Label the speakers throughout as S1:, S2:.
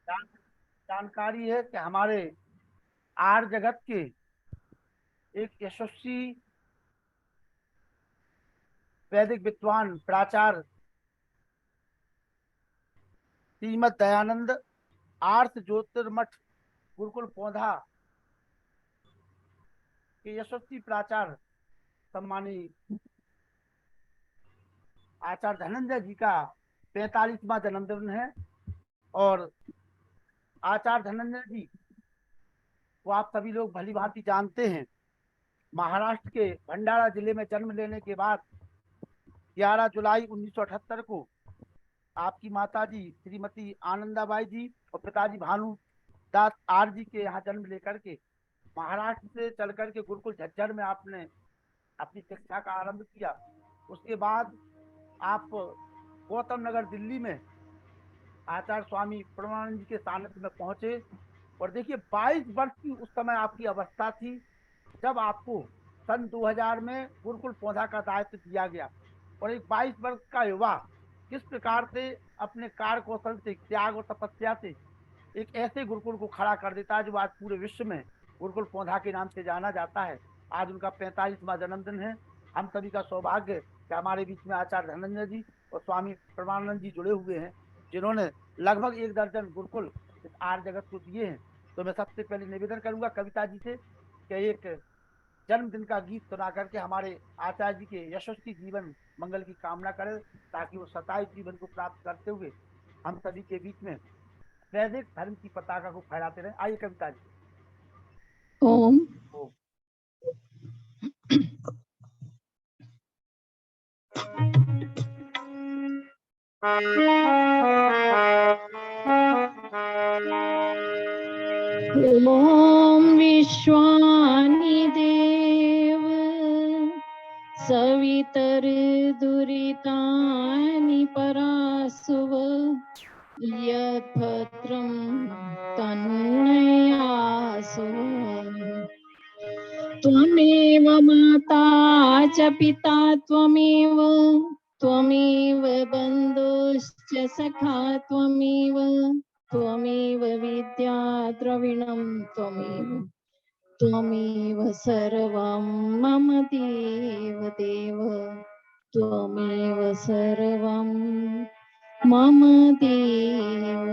S1: जान, जानकारी है कि हमारे आर्य जगत के एक यशस्वी वैदिक विद्वान प्राचार्य श्रीमद दयानंद आर्थ ज्योतिर्मठ गुरुकुल पौधा के यशस्वी प्राचार्य सम्मानित आचार्य धनंजय जी का 45वां जन्मदिन है। और आचार्य धनंजय जी को आप सभी लोग भली भांति जानते हैं। महाराष्ट्र के भंडारा जिले में जन्म लेने के बाद 11 जुलाई 1978 को आपकी माताजी श्रीमती आनंदाबाई जी और पिताजी भानु दास आर जी के यहाँ जन्म लेकर के महाराष्ट्र से चल करके गुरुकुल झज्जर में आपने अपनी शिक्षा का आरंभ किया। उसके बाद आप गौतम नगर दिल्ली में आचार्य स्वामी प्रणवानंद जी के सानिध्य में पहुंचे। और देखिए 22 वर्ष की उस समय आपकी अवस्था थी जब आपको सन 2000 में गुरुकुल पौधा का दायित्व दिया गया। और एक 22 वर्ष का युवा किस प्रकार से अपने कार्य कौशल से, त्याग और तपस्या से एक ऐसे गुरुकुल को खड़ा कर देता है जो आज पूरे विश्व में गुरुकुल पौधा के नाम से जाना जाता है। आज उनका 45वां जन्मदिन है। हम सभी का सौभाग्य कि हमारे बीच में आचार्य धनंजय जी और स्वामी परमानंद जी जुड़े हुए हैं, जिन्होंने लगभग 1 दर्जन गुरुकुल इस आर्य जगत को दिए हैं। तो मैं सबसे पहले निवेदन करूंगा कविता जी से कि एक जन्मदिन का गीत सुना करके हमारे आचार्य जी के यशस्वी जीवन मंगल की कामना करें, ताकि वो 27 जीवन को प्राप्त करते हुए हम सभी के बीच में वैदिक धर्म की पताका को फहराते रहे। आइए कविता जी।
S2: ओम।
S1: ओम।
S2: ओम विश्वानि देव सवितर दुरितानि परासुव यद्भद्रं तनूयासु। त्वमेव माता च पिता त्वमेव बन्धुश्च सखा त्वमेव विद्या द्रविणं त्वमेव सर्वं मम देव त्वमेव सर्वं मम देव।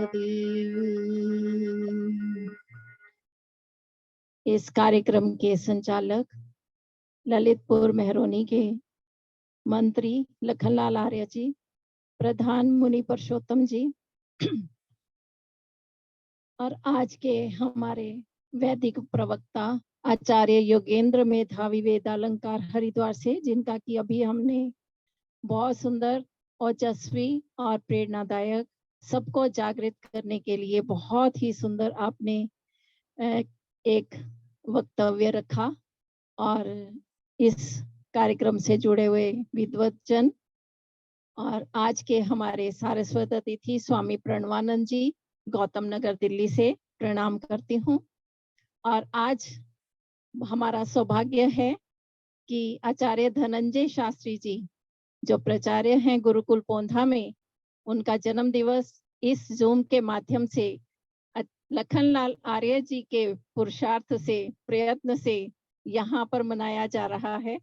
S2: इस कार्यक्रम के संचालक ललितपुर मेहरोनी के मंत्री लखनलाल आर्य जी, प्रधान मुनि पुरुषोत्तम जी और आज के हमारे वैदिक प्रवक्ता आचार्य योगेंद्र मेधावी वेदालंकार हरिद्वार से, जिनका कि अभी हमने बहुत सुंदर, ओजस्वी और प्रेरणादायक, सबको जागृत करने के लिए बहुत ही सुंदर आपने एक वक्तव्य रखा। और इस कार्यक्रम से जुड़े हुए विद्वतजन और आज के हमारे सारस्वत अतिथि स्वामी प्रणवानंद जी गौतम नगर दिल्ली से प्रणाम करती हूँ। और आज हमारा सौभाग्य है कि आचार्य धनंजय शास्त्री जी जो प्राचार्य हैं गुरुकुल पौधा में, उनका जन्म दिवस इस जूम के माध्यम से लखनलाल आर्य जी के पुरुषार्थ से, प्रयत्न से यहाँ पर मनाया जा रहा है।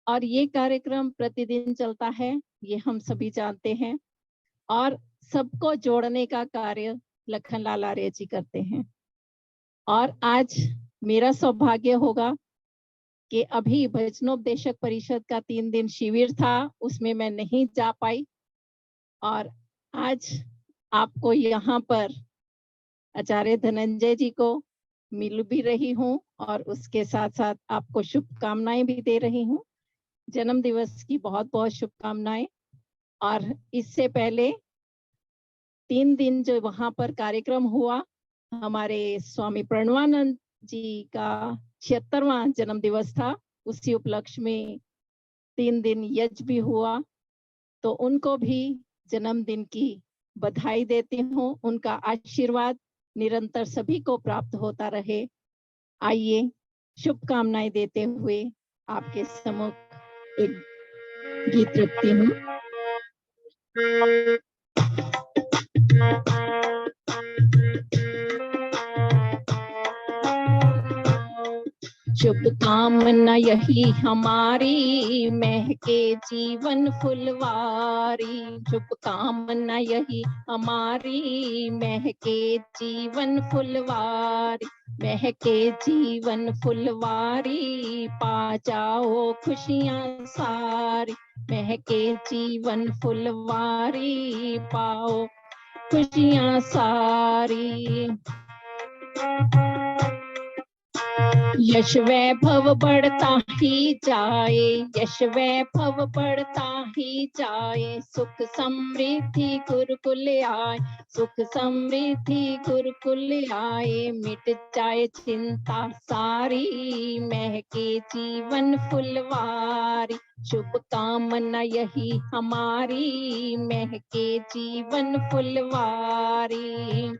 S2: और ये कार्यक्रम प्रतिदिन चलता है, ये हम सभी जानते हैं। और सबको जोड़ने का कार्य लखनलाल आर्य जी करते हैं। और आज मेरा सौभाग्य होगा कि अभी भजनोपदेशक परिषद का 3 दिन शिविर था, उसमें मैं नहीं जा पाई। और आज आपको यहाँ पर आचार्य धनंजय जी को मिल भी रही हूँ और उसके साथ साथ आपको शुभकामनाएं भी दे रही हूँ। जन्म दिवस की बहुत बहुत शुभकामनाएं। और इससे पहले 3 दिन जो वहां पर कार्यक्रम हुआ, हमारे स्वामी प्रणवानंद जी का 76वां जन्म दिवस था, उसी उपलक्ष्य में 3 दिन यज्ञ भी हुआ। तो उनको भी जन्मदिन की बधाई देती हूँ। उनका आशीर्वाद निरंतर सभी को प्राप्त होता रहे। आइए शुभकामनाएं देते हुए आपके सम्मुख एक गीत रखती हूँ। शुभकामना यही हमारी, महके जीवन फुलवारी। शुभकामना यही हमारी, महके जीवन फुलवारी। महके जीवन फुलवारी, पा जाओ खुशियाँ सारी। महके जीवन फुलवारी, पाओ खुशियाँ सारी। यश वैभव बढ़ता ही जाए, यश वैभव बढ़ता ही जाए। सुख समृद्धि गुरुकुल आए, सुख समृद्धि गुरुकुल आए। मिट जाए चिंता सारी, महके जीवन फुलवारी। शुभकामना यही हमारी, महके जीवन फुलवारी।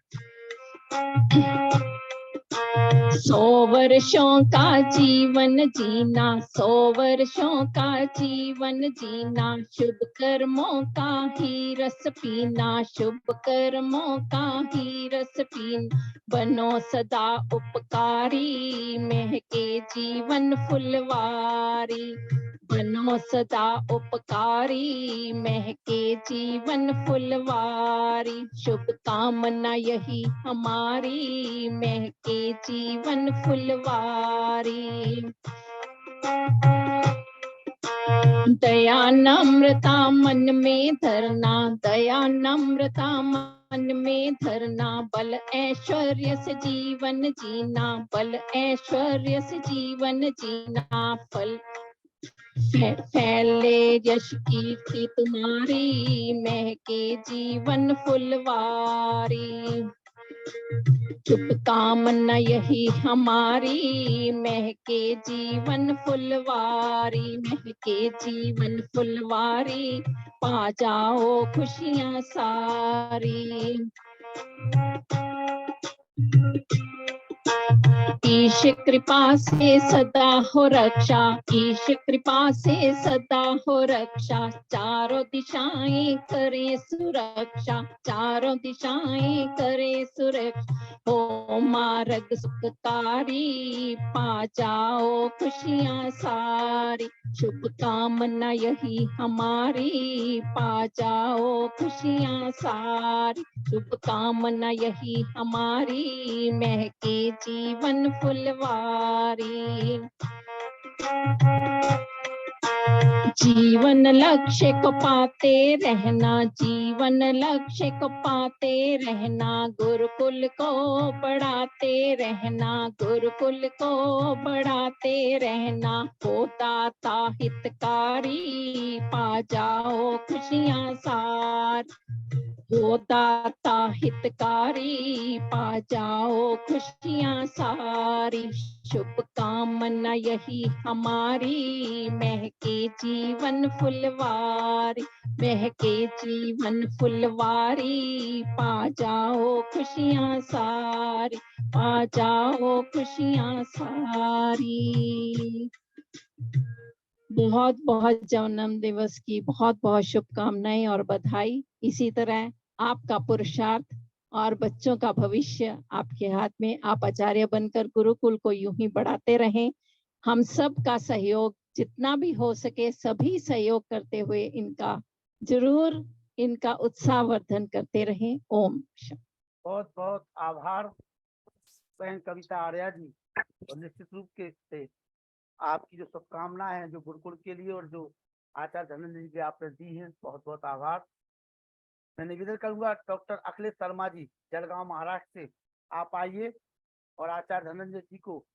S2: 100 वर्षों का जीवन जीना, 100 वर्षों का जीवन जीना। शुभ कर्मों का ही रस पीना, शुभ कर्मों का ही रस पीना। बनो सदा उपकारी, महके जीवन फुलवारी। बनो सदा उपकारी, महके जीवन फुलवारी। शुभकामना यही हमारी, महके जीवन फुलवारी। दया नम्रता मन में धरना, दया नम्रता मन में धरना। बल ऐश्वर्य से जीवन जीना, बल ऐश्वर्य से जीवन जीना। फल फैले यश कीर्ति तुम्हारी, महके जीवन फुलवारी। शुभकामना यही हमारी, महके जीवन फुलवारी। महके जीवन फुलवारी, पा जाओ खुशियाँ सारी। ईश कृपा से सदा हो रक्षा, ईश कृपा से सदा हो रक्षा। चारों दिशाएं करे सुरक्षा, चारों दिशाएं करे सुरक्षा। हो मार्ग सुखकारी, पा जाओ खुशियाँ सारी। शुभकामना यही हमारी, पा जाओ खुशियाँ सारी। शुभकामना यही हमारी, महके जीवन फुलवारी। जीवन लक्ष्य को पाते रहना, जीवन लक्ष्य को पाते रहना। गुरुकुल को बढ़ाते रहना, गुरुकुल को बढ़ाते रहना। हो दाता हितकारी, पा जाओ खुशियाँ सार। हो दाता हितकारी, पा जाओ खुशियाँ सारी। शुभकामना यही हमारी, महके जीवन फुलवारी। महके जीवन फुलवारी, पा जाओ खुशियाँ सारी। पा जाओ खुशियाँ सारी। बहुत बहुत जन्म दिवस की बहुत बहुत शुभकामनाएं और बधाई। इसी तरह आपका पुरुषार्थ और बच्चों का भविष्य आपके हाथ में। आप आचार्य बनकर गुरुकुल को यूं ही बढ़ाते रहें। हम सब का सहयोग जितना भी हो सके, सभी सहयोग करते हुए इनका जरूर इनका उत्साहवर्धन करते रहें। ओम शांति।
S1: बहुत बहुत आभार बहन कविता आर्या जी। और निश्चित रूप से आपकी जो शुभकामनाएं हैं जो गुरुकुल के लिए और जो आचार्य धनंजय जी के आपने दी हैं, बहुत बहुत आभार। मैं निवेदन करूंगा डॉक्टर अखिलेश शर्मा जी जलगांव महाराष्ट्र से आप आइए और आचार्य धनंजय जी को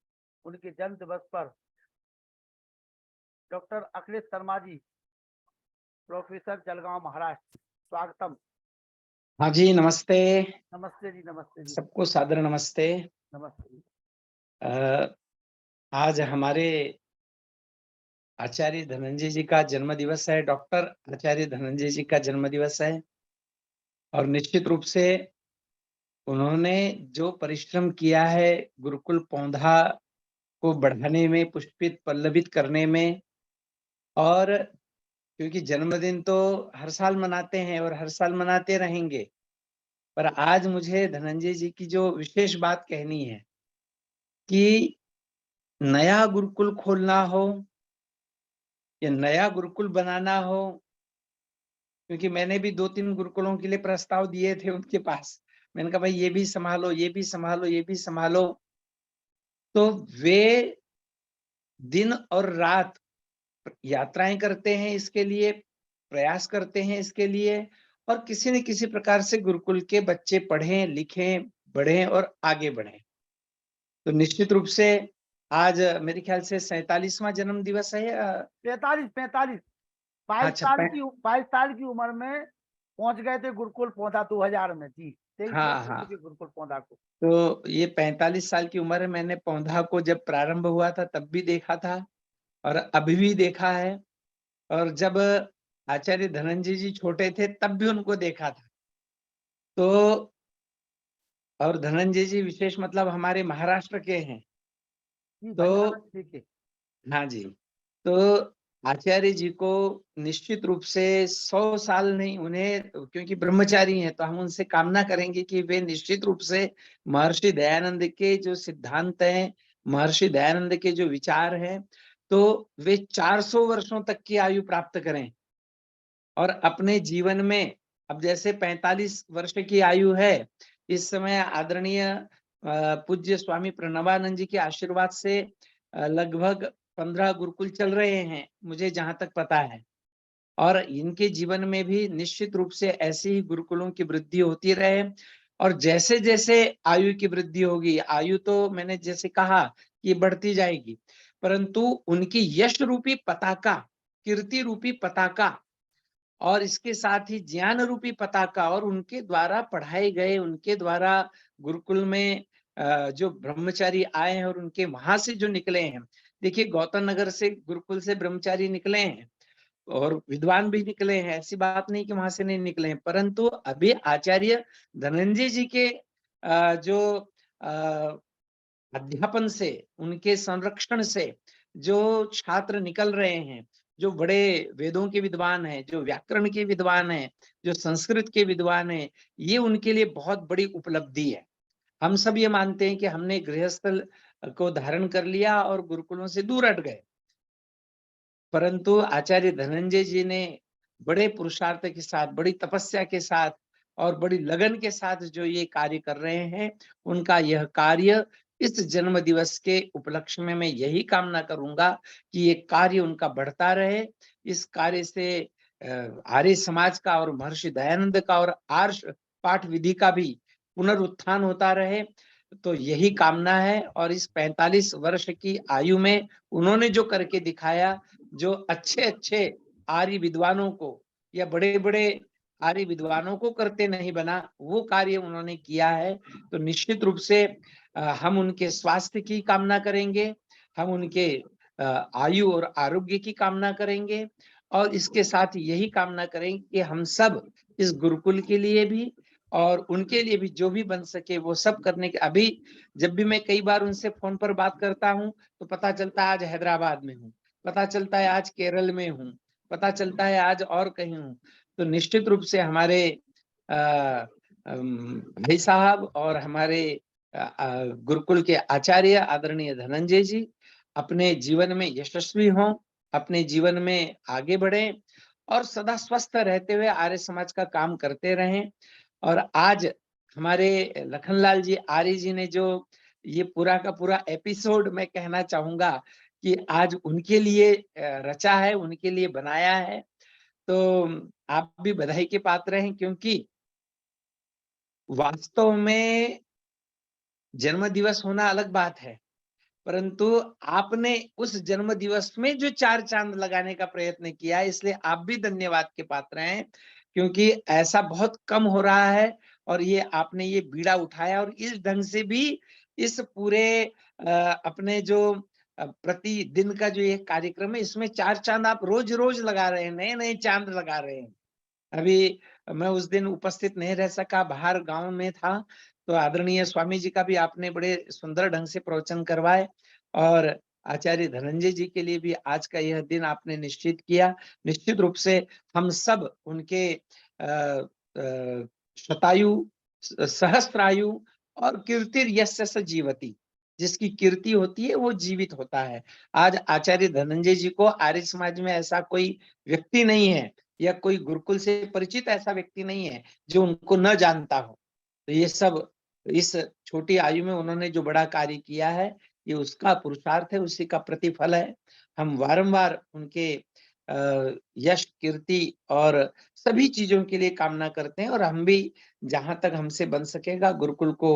S1: उनके जन्म दिवस पर। डॉक्टर अखिलेश शर्मा जी, प्रोफेसर जलगांव महाराष्ट्र, स्वागतम।
S3: हाँ जी, नमस्ते।
S1: नमस्ते जी, नमस्ते जी।
S3: सबको सादर नमस्ते।
S1: नमस्ते।
S3: आज हमारे आचार्य धनंजय जी का जन्म दिवस है, डॉक्टर आचार्य धनंजय जी का जन्म दिवस है। और निश्चित रूप से उन्होंने जो परिश्रम किया है गुरुकुल पौधा को बढ़ाने में, पुष्पित पल्लवित करने में, और क्योंकि जन्मदिन तो हर साल मनाते हैं और हर साल मनाते रहेंगे, पर आज मुझे धनंजय जी की जो विशेष बात कहनी है कि नया गुरुकुल खोलना हो या नया गुरुकुल बनाना हो, क्योंकि मैंने भी 2-3 गुरुकुलों के लिए प्रस्ताव दिए थे उनके पास। मैंने कहा भाई ये भी संभालो, ये भी संभालो, ये भी संभालो। तो वे दिन और रात यात्राएं करते हैं इसके लिए, प्रयास करते हैं इसके लिए, और किसी न किसी प्रकार से गुरुकुल के बच्चे पढ़ें, लिखें, बढ़ें और आगे बढ़ें। तो निश्चित रूप से आज मेरे ख्याल से 47वां जन्म दिवस है या
S1: 45 22
S3: अच्छा
S1: साल की 22 साल की उम्र में पहुंच गए थे गुरुकुल पौधा 2000 में जी। 23
S3: हाँ,
S1: वर्ष हो
S3: हाँ।
S1: चुके गुरुकुल पौधा को।
S3: तो ये 45 साल की उम्र में मैंने पौधा को जब प्रारंभ हुआ था तब भी देखा था और अभी भी देखा है, और जब आचार्य धनंजय जी छोटे थे तब भी उनको देखा था। तो और धनंजय जी विशेष मतलब हमारे महाराष्ट्र के हैं।
S1: जी
S3: तो
S1: भंडारा ठीक है।
S3: हाँ जी, तो आचार्य जी को निश्चित रूप से 100 साल नहीं, उन्हें क्योंकि ब्रह्मचारी हैं तो हम उनसे कामना करेंगे कि वे निश्चित रूप से महर्षि दयानंद के जो सिद्धांत हैं, महर्षि दयानंद के जो विचार हैं, तो वे 400 वर्षों तक की आयु प्राप्त करें और अपने जीवन में, अब जैसे 45 वर्ष की आयु है, इस समय आदरणीय पूज्य स्वामी प्रणवानंद जी के आशीर्वाद से लगभग 15 गुरुकुल चल रहे हैं, मुझे जहां तक पता है। और इनके जीवन में भी निश्चित रूप से ऐसे ही गुरुकुलों की वृद्धि होती रहे, और जैसे जैसे आयु की वृद्धि होगी, आयु तो मैंने जैसे कहा कि बढ़ती जाएगी, परंतु उनकी यश रूपी पताका, कीर्ति रूपी पताका और इसके साथ ही ज्ञान रूपी पताका और उनके द्वारा पढ़ाए गए, उनके द्वारा गुरुकुल में जो ब्रह्मचारी आए हैं और उनके वहां से जो निकले हैं, देखिए गौतम नगर से गुरुकुल से ब्रह्मचारी निकले हैं और विद्वान भी निकले हैं, ऐसी बात नहीं कि वहां से नहीं निकले हैं, परंतु अभी आचार्य धनंजय जी के जो अध्यापन से, उनके संरक्षण से जो छात्र निकल रहे हैं, जो बड़े वेदों के विद्वान हैं, जो व्याकरण के विद्वान हैं, जो संस्कृत के विद्वान हैं, ये उनके लिए बहुत बड़ी उपलब्धि है। हम सब ये मानते हैं कि हमने गृहस्थ को धारण कर लिया और गुरुकुलों से दूर हट गए, परंतु आचार्य धनंजय जी ने बड़े पुरुषार्थ के साथ, बड़ी तपस्या के साथ और बड़ी लगन के साथ जो ये कार्य कर रहे हैं, उनका यह कार्य इस जन्म दिवस के उपलक्ष्य में मैं यही कामना करूंगा कि ये कार्य उनका बढ़ता रहे। इस कार्य से आर्य समाज का और महर्षि दयानंद का और आर्ष पाठ विधि का भी पुनरुत्थान होता रहे, तो यही कामना है। और इस 45 वर्ष की आयु में उन्होंने जो करके दिखाया, जो अच्छे आर्य विद्वानों को या बड़े-बड़े आर्य विद्वानों को करते नहीं बना, वो कार्य उन्होंने किया है। तो निश्चित रूप से हम उनके स्वास्थ्य की कामना करेंगे, हम उनके आयु और आरोग्य की कामना करेंगे, और इसके साथ यही कामना करेंगे कि हम सब इस गुरुकुल के लिए भी और उनके लिए भी जो भी बन सके वो सब करने के। अभी जब भी मैं कई बार उनसे फोन पर बात करता हूँ तो पता चलता है आज हैदराबाद में हूँ, पता चलता है आज केरल में हूँ, पता चलता है आज और कहीं हूँ। तो निश्चित रूप से हमारे भाई साहब और हमारे गुरुकुल के आचार्य आदरणीय धनंजय जी अपने जीवन में यशस्वी हों, अपने जीवन में आगे बढ़े और सदा स्वस्थ रहते हुए आर्य समाज का काम करते रहें। और आज हमारे लखनलाल जी आर्य जी ने जो ये पूरा का पूरा एपिसोड मैं कहना चाहूंगा कि आज उनके लिए रचा है, उनके लिए बनाया है। तो आप भी बधाई के पात्र हैं, क्योंकि वास्तव में जन्म दिवस होना अलग बात है, परंतु आपने उस जन्म दिवस में जो 4 चांद लगाने का प्रयत्न किया, इसलिए आप भी धन्यवाद के पात्र हैं, क्योंकि ऐसा बहुत कम हो रहा है और ये आपने ये बीड़ा उठाया और इस ढंग से भी इस पूरे अपने जो प्रतिदिन का जो ये कार्यक्रम है, इसमें 4 चांद आप रोज-रोज लगा रहे हैं, नए-नए चांद लगा रहे हैं। अभी मैं उस दिन उपस्थित नहीं रह सका, बाहर गाँव में था, तो आदरणीय स्वामी जी का भी आपने बड़े सुंदर ढंग से प्रवचन करवाए और आचार्य धनंजय जी के लिए भी आज का यह दिन आपने निश्चित किया। निश्चित रूप से हम सब उनके शतायु सहस्त्रायु और कीर्तिर्यस्य स जीवति, जिसकी कीर्ति होती है वो जीवित होता है। आज आचार्य धनंजय जी को आर्य समाज में ऐसा कोई व्यक्ति नहीं है या कोई गुरुकुल से परिचित ऐसा व्यक्ति नहीं है जो उनको न जानता हो। तो ये सब इस छोटी आयु में उन्होंने जो बड़ा कार्य किया है, ये उसका पुरुषार्थ है, उसी का प्रतिफल है। हम वारंवार उनके यश, कीर्ति और सभी चीजों के लिए कामना करते हैं और हम भी जहां तक हमसे बन सकेगा गुरुकुल को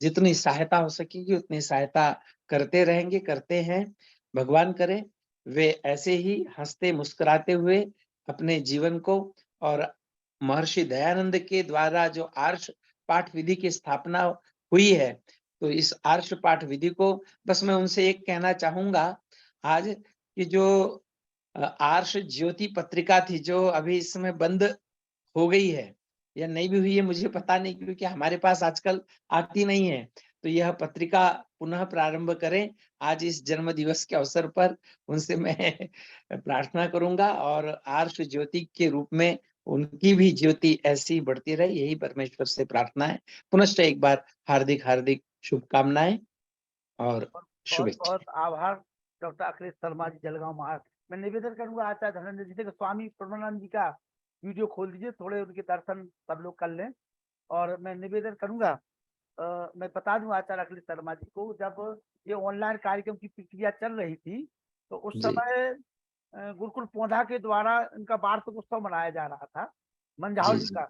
S3: जितनी सहायता हो सकेगी उतनी सहायता करते रहेंगे, करते हैं। भगवान करे वे ऐसे ही हंसते मुस्कुराते हुए अपने जीवन को और महर्षि दयानंद के द्वारा जो आर्ष पाठ विधि की स्थापना हुई है, तो इस आर्ष पाठ विधि को बस मैं उनसे एक कहना चाहूंगा आज कि जो आर्ष ज्योति पत्रिका थी जो अभी इस समय बंद हो गई है या नहीं भी हुई है मुझे पता नहीं, क्योंकि हमारे पास आजकल आती नहीं है, तो यह पत्रिका पुनः प्रारंभ करें। आज इस जन्म दिवस के अवसर पर उनसे मैं प्रार्थना करूंगा और आर्ष ज्योति के रूप में उनकी भी ज्योति ऐसी बढ़ती रहे, यही परमेश्वर से प्रार्थना है। पुनश्च एक बार हार्दिक हार्दिक शुभकामनाएं और
S1: बहुत
S3: शुभेच्छा।
S1: बहुत आभार डॉक्टर अखिलेश शर्मा जी, जलगांव महाराष्ट्र। मैं निवेदन करूंगा आचार्य धनंजय जी से स्वामी प्रणवानंद जी का वीडियो खोल दीजिए, थोड़े उनके दर्शन सब लोग कर लें। और मैं निवेदन करूंगा, मैं बता दूं आचार्य अखिलेश शर्मा जी को, जब ये ऑनलाइन कार्यक्रम की प्रक्रिया चल रही थी तो उस
S3: जी
S1: समय गुरुकुल पौधा के द्वारा इनका वार्षिक उत्सव मनाया जा रहा था मंझाव जी
S3: जी
S1: का।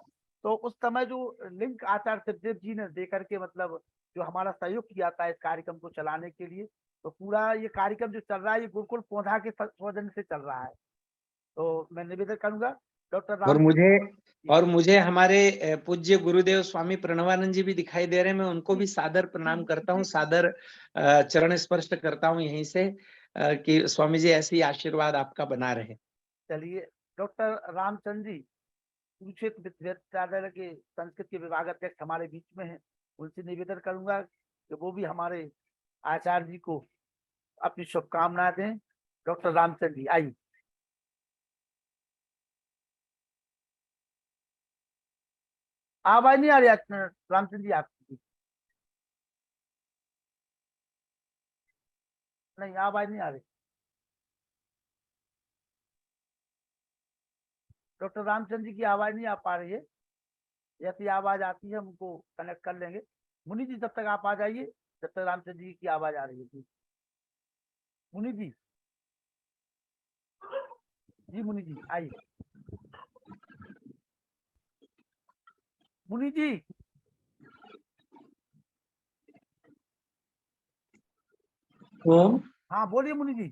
S1: तो उस समय जो लिंक आचार्य शिवदेव जी ने दे करके, मतलब जो हमारा सहयोग किया था इस कार्यक्रम को चलाने के लिए, तो पूरा ये कार्यक्रम जो चल रहा है ये गुरुकुल पौधा के सौजन्य से चल रहा है। तो मैं निवेदन करूंगा डॉक्टर
S3: और
S1: राम
S3: मुझे हमारे पूज्य गुरुदेव स्वामी प्रणवानंद जी भी दिखाई दे रहे हैं। मैं उनको भी सादर प्रणाम करता हूँ, सादर चरण स्पर्श करता हूँ यहीं से कि स्वामी जी ऐसे ही आशीर्वाद आपका बना रहे।
S1: चलिए, डॉक्टर रामचंद्र जी कुरुक्षेत्र विश्वविद्यालय के संस्कृत के विभाग अध्यक्ष हमारे बीच में हैं, उनसे निवेदन करूंगा कि वो भी हमारे आचार्य जी को अपनी शुभकामनाएं दें। डॉक्टर रामचंद्र जी आइए। आवाज नहीं आ रही रामचंद्र जी आपकी? नहीं, आवाज नहीं आ रही। डॉक्टर रामचंद्र जी की आवाज नहीं आ पा रही है। यदि आवाज आती है हम उनको कनेक्ट कर लेंगे। मुनि जी जब तक आप आ जाइए, जब तक रामचंद्र जी की आवाज आ रही है। जी मुनि जी, जी मुनि जी आइए। मुनि जी
S4: ओम
S1: हाँ बोलिए मुनि जी।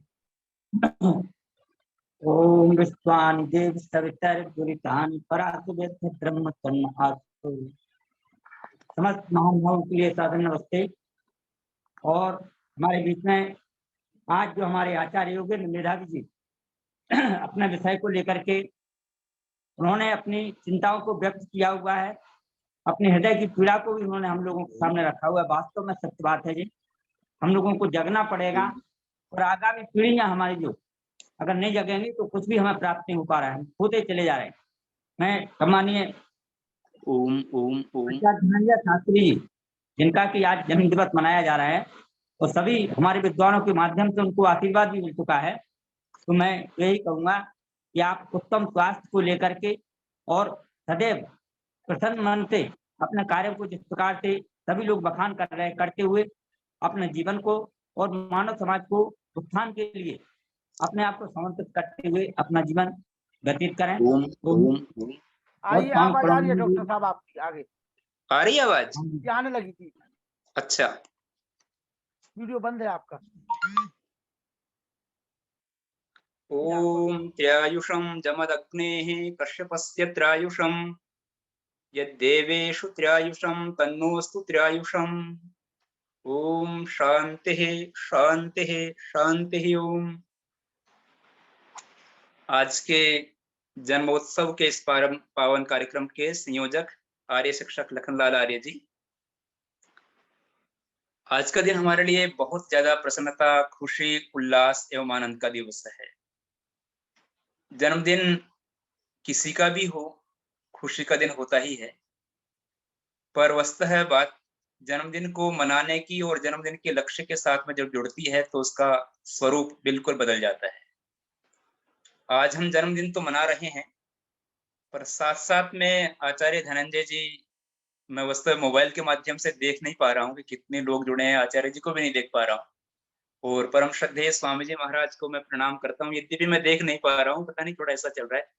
S4: ओम विश्वानि देव सवितर्दुरितानि परासुवेद ब्रह्म तन्मास्तु। समस्त महानुभावों के लिए सादर नमस्ते। और हमारे बीच में आज जो हमारे आचार्य योगेंद्र मेधावी जी अपने विषय को लेकर के उन्होंने अपनी चिंताओं को व्यक्त किया हुआ है, अपने हृदय की पीड़ा को भी उन्होंने हम लोगों के सामने रखा हुआ है। वास्तव में सत्य बात है जी, हम लोगों को जगना पड़ेगा और आगामी पीढ़ियां हमारी जो अगर नहीं जगेंगी तो कुछ भी हमें प्राप्त नहीं हो पा रहा है, होते चले जा रहे हैं। मैं सम्मानीय
S5: ओम ओम ओम
S4: धनंजय शास्त्री जी, जिनका कि आज जन्म दिवस मनाया जा रहा है और सभी हमारे विद्वानों के माध्यम से उनको आशीर्वाद भी मिल चुका है, तो मैं यही कहूँगा कि आप उत्तम स्वास्थ्य को लेकर के और सदैव प्रसन्न मन से अपने कार्य को जिस प्रकार से सभी लोग बखान कर रहे हैं करते हुए अपने जीवन को और मानव समाज को उत्थान के लिए अपने आप को समर्पित करते हुए अपना जीवन व्यतीत करें।
S5: ओम ओम ओम।
S1: आइए, आवाज आ रही है डॉक्टर साहब आपकी, आगे
S5: आ रही है आवाज?
S1: ये आने लगी थी।
S5: अच्छा,
S1: वीडियो बंद है आपका।
S5: ओम त्रयायुषं जमदग्नेः कश्यपस्य त्रयायुषं यद्देवेषु त्रयायुषं तन्नोऽस्तु त्रयायुषं। ओम शांतिः शांतिः शांतिः। ओम। आज के जन्मोत्सव के इस पावन कार्यक्रम के संयोजक आर्य शिक्षक लखनलाल आर्य जी, आज का दिन हमारे लिए बहुत ज्यादा प्रसन्नता, खुशी, उल्लास एवं आनंद का दिवस है। जन्मदिन किसी का भी हो, खुशी का दिन होता ही है, पर वस्तुतः बात जन्मदिन को मनाने की और जन्मदिन के लक्ष्य के साथ में जब जुड़ती है तो उसका स्वरूप बिल्कुल बदल जाता है। आज हम जन्मदिन तो मना रहे हैं, पर साथ साथ में आचार्य धनंजय जी, मैं वास्तव में मोबाइल के माध्यम से देख नहीं पा रहा हूँ कि कितने लोग जुड़े हैं, आचार्य जी को भी नहीं देख पा रहा हूँ। और परम श्रद्धेय स्वामी जी महाराज को मैं प्रणाम करता हूँ, यद्यपि मैं देख नहीं पा रहा हूँ, पता नहीं थोड़ा ऐसा चल रहा है।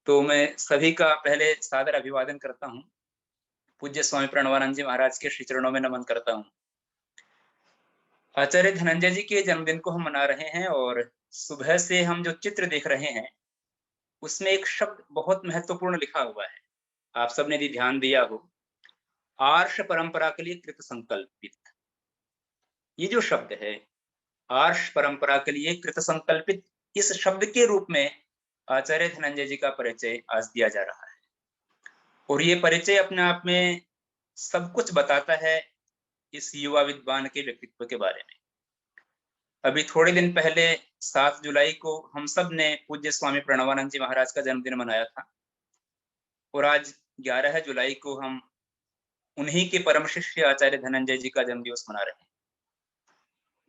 S5: तो मैं सभी का पहले सादर अभिवादन करता हूँ। पूज्य स्वामी प्रणवानंद जी महाराज के श्री चरणों में नमन करता हूँ। आचार्य धनंजय जी के जन्मदिन को हम मना रहे हैं और सुबह से हम जो चित्र देख रहे हैं उसमें एक शब्द बहुत महत्वपूर्ण लिखा हुआ है, आप सबने यदि ध्यान दिया हो, आर्ष परंपरा के लिए कृत संकल्पित। ये जो शब्द है आर्ष परंपरा के लिए कृत संकल्पित, इस शब्द के रूप में आचार्य धनंजय जी का परिचय आज दिया जा रहा है। और ये परिचय अपने आप में सब कुछ बताता है इस युवा विद्वान के व्यक्तित्व के बारे में। अभी थोड़े दिन पहले 7 जुलाई को हम सब ने पूज्य स्वामी प्रणवानंद जी महाराज का जन्मदिन मनाया था और आज 11 जुलाई को हम उन्हीं के परम शिष्य आचार्य धनंजय जी का जन्मदिवस मना रहे हैं।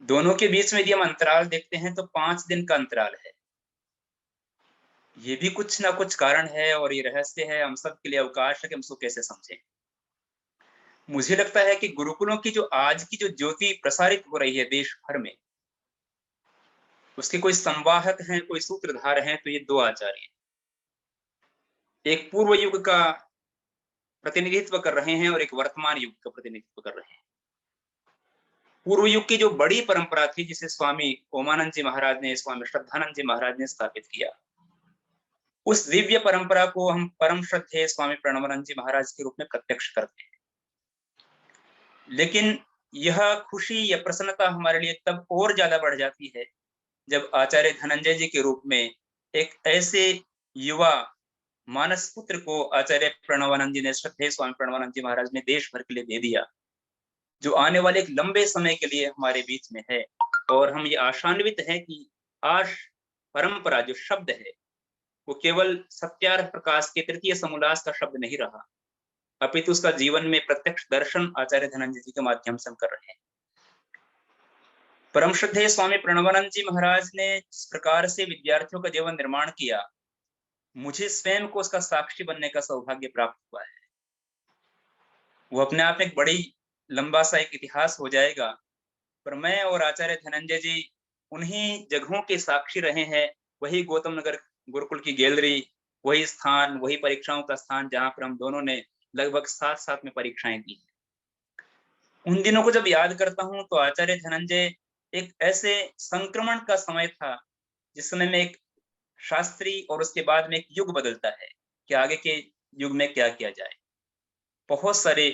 S5: दोनों के बीच में यदि हम अंतराल देखते हैं तो 5 दिन का अंतराल है। ये भी कुछ ना कुछ कारण है और ये रहस्य है, हम सब के लिए अवकाश है कि हम उसको कैसे समझें। मुझे लगता है कि गुरुकुलों की जो आज की जो ज्योति प्रसारित हो रही है देश भर में, उसके कोई संवाहक हैं, कोई सूत्रधार हैं, तो ये 2 आचार्य हैं। एक पूर्व युग का प्रतिनिधित्व कर रहे हैं और एक वर्तमान युग का प्रतिनिधित्व कर रहे हैं। पूर्व युग की जो बड़ी परंपरा थी जिसे स्वामी ओमानंद जी महाराज ने, स्वामी श्रद्धानंद जी महाराज ने स्थापित किया, उस दिव्य परंपरा को हम परम श्रद्धेय स्वामी प्रणवानंद जी महाराज के रूप में प्रत्यक्ष करते हैं। लेकिन यह खुशी या प्रसन्नता हमारे लिए तब और ज्यादा बढ़ जाती है जब आचार्य धनंजय जी के रूप में एक ऐसे युवा मानस पुत्र को आचार्य प्रणवानंद जी ने, श्रद्धेय स्वामी प्रणवानंद जी महाराज ने देश भर के लिए दे दिया, जो आने वाले एक लंबे समय के लिए हमारे बीच में है। और हम ये आशान्वित हैं कि आर्ष परंपरा जो शब्द है वो केवल सत्यार्थ प्रकाश के तृतीय समोल्लास का शब्द नहीं रहा, अपितु उसका जीवन में प्रत्यक्ष दर्शन आचार्य धनंजय जी के माध्यम से हम कर रहे हैं। परम श्रद्धेय स्वामी प्रणवानंद जी महाराज ने जिस प्रकार से विद्यार्थियों का जीवन निर्माण किया, मुझे स्वयं को उसका साक्षी बनने का सौभाग्य प्राप्त हुआ है। वो अपने आप में एक बड़ी लंबा सा एक इतिहास हो जाएगा, पर मैं और आचार्य धनंजय जी उन्हीं जगहों के साक्षी रहे हैं। वही गौतम नगर गुरुकुल की गैलरी, वही स्थान, वही परीक्षाओं का स्थान जहां पर हम दोनों ने लगभग साथ में परीक्षाएं दी। उन दिनों को जब याद करता हूं तो आचार्य धनंजय एक ऐसे संक्रमण का समय था जिस समय में एक शास्त्री और उसके बाद में एक युग बदलता है कि आगे के युग में क्या किया जाए। बहुत सारे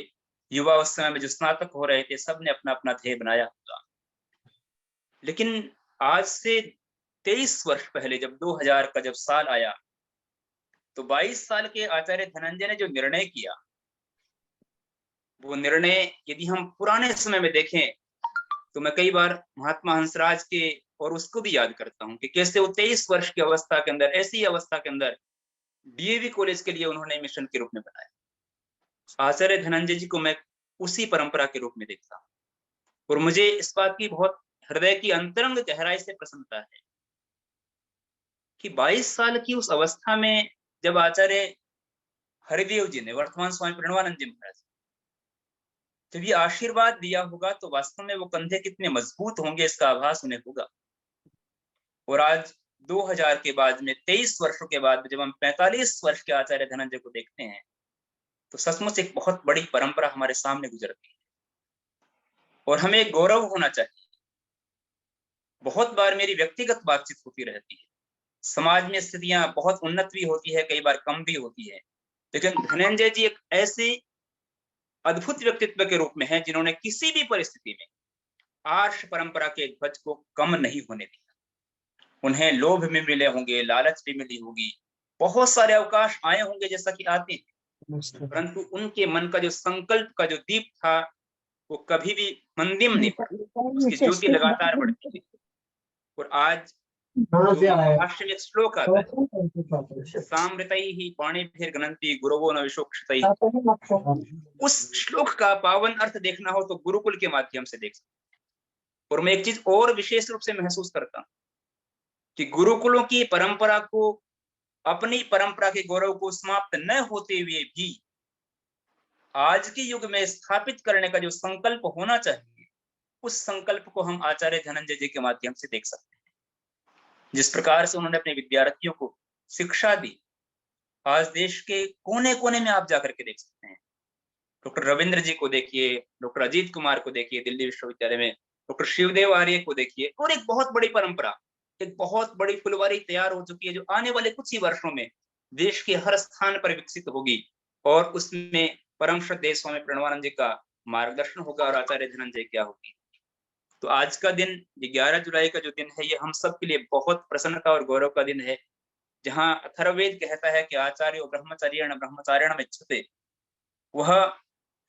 S5: युवा उस समय में जो स्नातक हो रहे थे, सबने अपना अपना ध्येय बनाया होगा। लेकिन आज से 23 वर्ष पहले जब 2000 का जब साल आया, तो 22 साल के आचार्य धनंजय ने जो निर्णय किया, वो निर्णय यदि हम पुराने समय में देखें तो मैं कई बार महात्मा हंसराज के और उसको भी याद करता हूं कि कैसे वो 23 वर्ष की अवस्था के अंदर, ऐसी अवस्था के अंदर डीएवी कॉलेज के लिए उन्होंने मिशन के रूप में बनाया। आचार्य धनंजय जी को मैं उसी परंपरा के रूप में देखता हूँ और मुझे इस बात की बहुत हृदय की अंतरंग गहराई से प्रसन्नता है कि 22 साल की उस अवस्था में जब आचार्य हरिदेव जी ने, वर्तमान स्वामी प्रणवानंद जी महाराज, जब ये आशीर्वाद दिया होगा तो वास्तव में वो कंधे कितने मजबूत होंगे इसका आभास उन्हें होगा। और आज 2000 के बाद में 23 वर्षों के बाद जब हम 45 वर्ष के आचार्य धनंजय को देखते हैं तो सचमुच एक बहुत बड़ी परंपरा हमारे सामने गुजरती है और हमें गौरव होना चाहिए। बहुत बार मेरी व्यक्तिगत बातचीत होती रहती है, समाज में स्थितियां बहुत उन्नत भी होती है, कई बार कम भी होती है, लेकिन धनंजय जी एक ऐसे अद्भुत व्यक्तित्व के रूप में है जिन्होंने किसी भी परिस्थिति में आर्ष परंपरा के ध्वज को कम नहीं होने दिया। उन्हें लोभ में मिले होंगे, लालच भी मिली होगी, बहुत सारे अवकाश आए होंगे जैसा कि आते हैं, परंतु उनके मन का जो संकल्प का जो दीप था वो कभी भी मंदिम नहीं पड़ा, उसकी ज्योति लगातार बढ़ती है। और आज जो भाष्य में एक श्लोक आता है, सामृतैः पाणिभिः गणन्ति गुरवो न विशोक्षतैः। उस श्लोक का पावन अर्थ देखना हो तो गुरुकुल के माध्यम से देख सकते हैं। और मैं एक चीज और विशेष रूप से महसूस करता हूं कि गुरुकुलों की परंपरा को, अपनी परंपरा के गौरव को समाप्त न होते हुए भी आज के युग में स्थापित करने का जो संकल्प होना चाहिए, उस संकल्प को हम आचार्य धनंजय जी के माध्यम से देख सकते हैं। जिस प्रकार से उन्होंने अपने विद्यार्थियों को शिक्षा दी, आज देश के कोने कोने में आप जाकर के देख सकते हैं। डॉक्टर रविंद्र जी को देखिए, डॉक्टर अजीत कुमार को देखिए दिल्ली विश्वविद्यालय में, डॉक्टर शिवदेव आर्य को देखिए, और एक बहुत बड़ी परंपरा, एक बहुत बड़ी फुलवारी तैयार हो चुकी है जो आने वाले कुछ ही वर्षों में देश के हर स्थान पर विकसित होगी, और उसमें परम श्रद्धेय स्वामी प्रणवानंद जी का मार्गदर्शन होगा और आचार्य धनंजय क्या होगी। तो आज का दिन, 11 जुलाई का जो दिन है, ये हम सब के लिए बहुत प्रसन्नता और गौरव का दिन है, जहाँ अथर्ववेद कहता है कि आचार्यो ब्रह्मचर्येण ब्रह्मचारिणम इच्छते। वह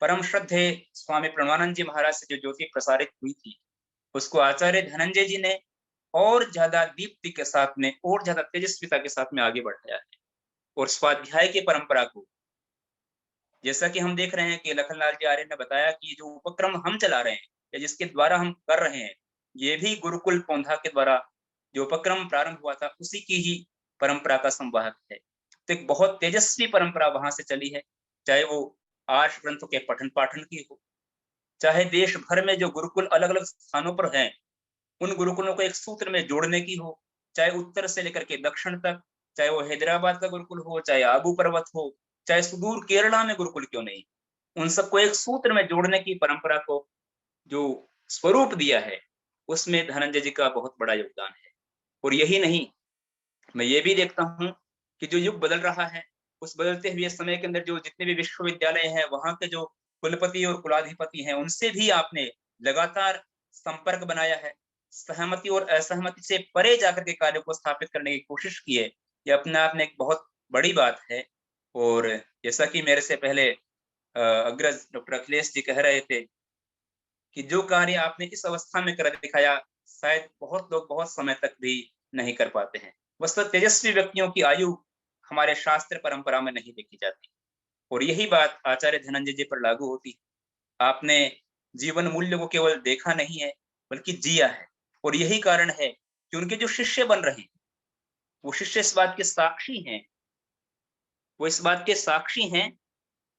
S5: परम श्रद्धेय स्वामी प्रणवानंद जी महाराज से जो ज्योति प्रसारित हुई थी, उसको आचार्य धनंजय जी ने और ज्यादा दीप्ति के साथ में, और ज्यादा तेजस्विता के साथ में आगे बढ़ाया है। और स्वाध्याय की परंपरा को, जैसा कि हम देख रहे हैं कि लखनलाल जी आर्य ने बताया कि जो उपक्रम हम चला रहे हैं या जिसके द्वारा हम कर रहे हैं, ये भी गुरुकुल पौंधा के द्वारा जो उपक्रम प्रारंभ हुआ था, उसी की ही परंपरा का संवाहक है। तो एक बहुत तेजस्वी परंपरा वहां से चली है, चाहे वो आर्ष ग्रंथों के पठन पाठन की हो, चाहे देश भर में जो गुरुकुल अलग अलग स्थानों पर हैं, उन गुरुकुलों को एक सूत्र में जोड़ने की हो, चाहे उत्तर से लेकर के दक्षिण तक, चाहे वो हैदराबाद का गुरुकुल हो, चाहे आबू पर्वत हो, चाहे सुदूर केरला में गुरुकुल क्यों नहीं, उन सबको एक सूत्र में जोड़ने की परंपरा को जो स्वरूप दिया है, उसमें धनंजय जी का बहुत बड़ा योगदान है। और यही नहीं, मैं ये भी देखता हूँ कि जो युग बदल रहा है, उस बदलते हुए समय के अंदर जो जितने भी विश्वविद्यालय हैं, वहां के जो कुलपति और कुलाधिपति हैं, उनसे भी आपने लगातार संपर्क बनाया है, सहमति और असहमति से परे जाकर के कार्य को स्थापित करने की कोशिश की है। ये अपने आप में एक बहुत बड़ी बात है। और जैसा कि मेरे से पहले अग्रज डॉक्टर अखिलेश जी कह रहे थे कि जो कार्य आपने इस अवस्था में कर दिखाया, शायद बहुत लोग बहुत समय तक भी नहीं कर पाते हैं। वस्तुतः तेजस्वी व्यक्तियों की आयु हमारे शास्त्र परंपरा में नहीं देखी जाती, और यही बात आचार्य धनंजय जी पर लागू होती है। आपने जीवन मूल्य को केवल देखा नहीं है, बल्कि जिया है। और यही कारण है कि उनके जो शिष्य बन रहे हैं, वो शिष्य इस बात के साक्षी हैं, वो इस बात के साक्षी हैं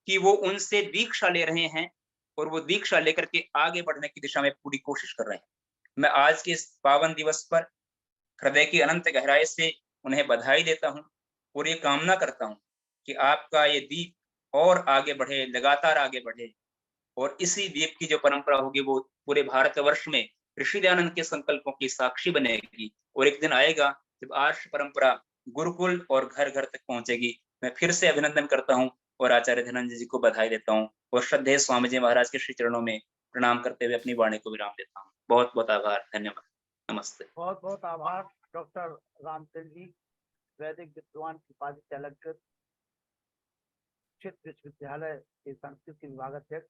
S5: कि वो उनसे दीक्षा ले रहे हैं, और वो दीक्षा लेकर के आगे बढ़ने की दिशा में पूरी कोशिश कर रहे हैं। मैं आज के इस पावन दिवस पर हृदय की अनंत गहराई से उन्हें बधाई देता हूं, और ये कामना करता हूं कि आपका ये दीप और आगे बढ़े, लगातार आगे बढ़े, और इसी दीप की जो परंपरा होगी वो पूरे भारतवर्ष में ऋषि दयानंद के संकल्पों की साक्षी बनेगी। और एक दिन आएगा जब आर्ष परंपरा गुरुकुल और घर घर तक पहुंचेगी। मैं फिर से अभिनंदन करता हूं और आचार्य धनंजय जी को बधाई देता हूं, और श्रद्धेय स्वामी जी महाराज के श्री चरणों में प्रणाम करते हुए अपनी वाणी को विराम देता हूं। बहुत बहुत आभार, धन्यवाद, नमस्ते।
S1: बहुत बहुत आभार डॉक्टर रामचंद्र जी, वैदिक विद्वान कृपाली चालक क्षेत्र विश्वविद्यालय के संस्कृत के विभागाध्यक्ष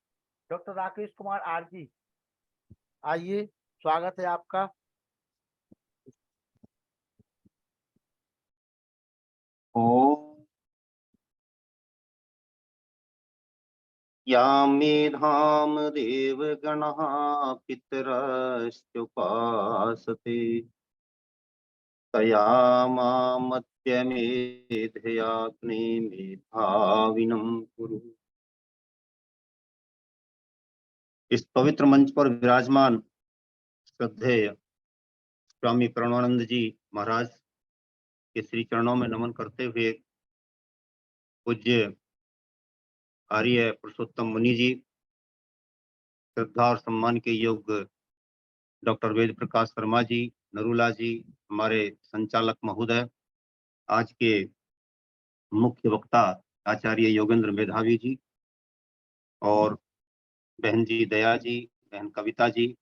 S1: doctor Rakesh Kumar R G, आइए, स्वागत है आपका।
S6: या मेधाम देवगणः पितरश्चुपासते तया मामत्यमेधयाग्ने मेधाविनं कुरु। इस पवित्र मंच पर विराजमान श्रद्धेय स्वामी प्रणवानंद जी महाराज के श्री चरणों में नमन करते हुए पूज्य आर्य पुरुषोत्तम मुनि जी, श्रद्धा और सम्मान के योग्य डॉक्टर वेद प्रकाश शर्मा जी, नरूला जी, हमारे संचालक महोदय, आज के मुख्य वक्ता आचार्य योगेंद्र मेधावी जी, और बहन जी दया जी, बहन कविता जी,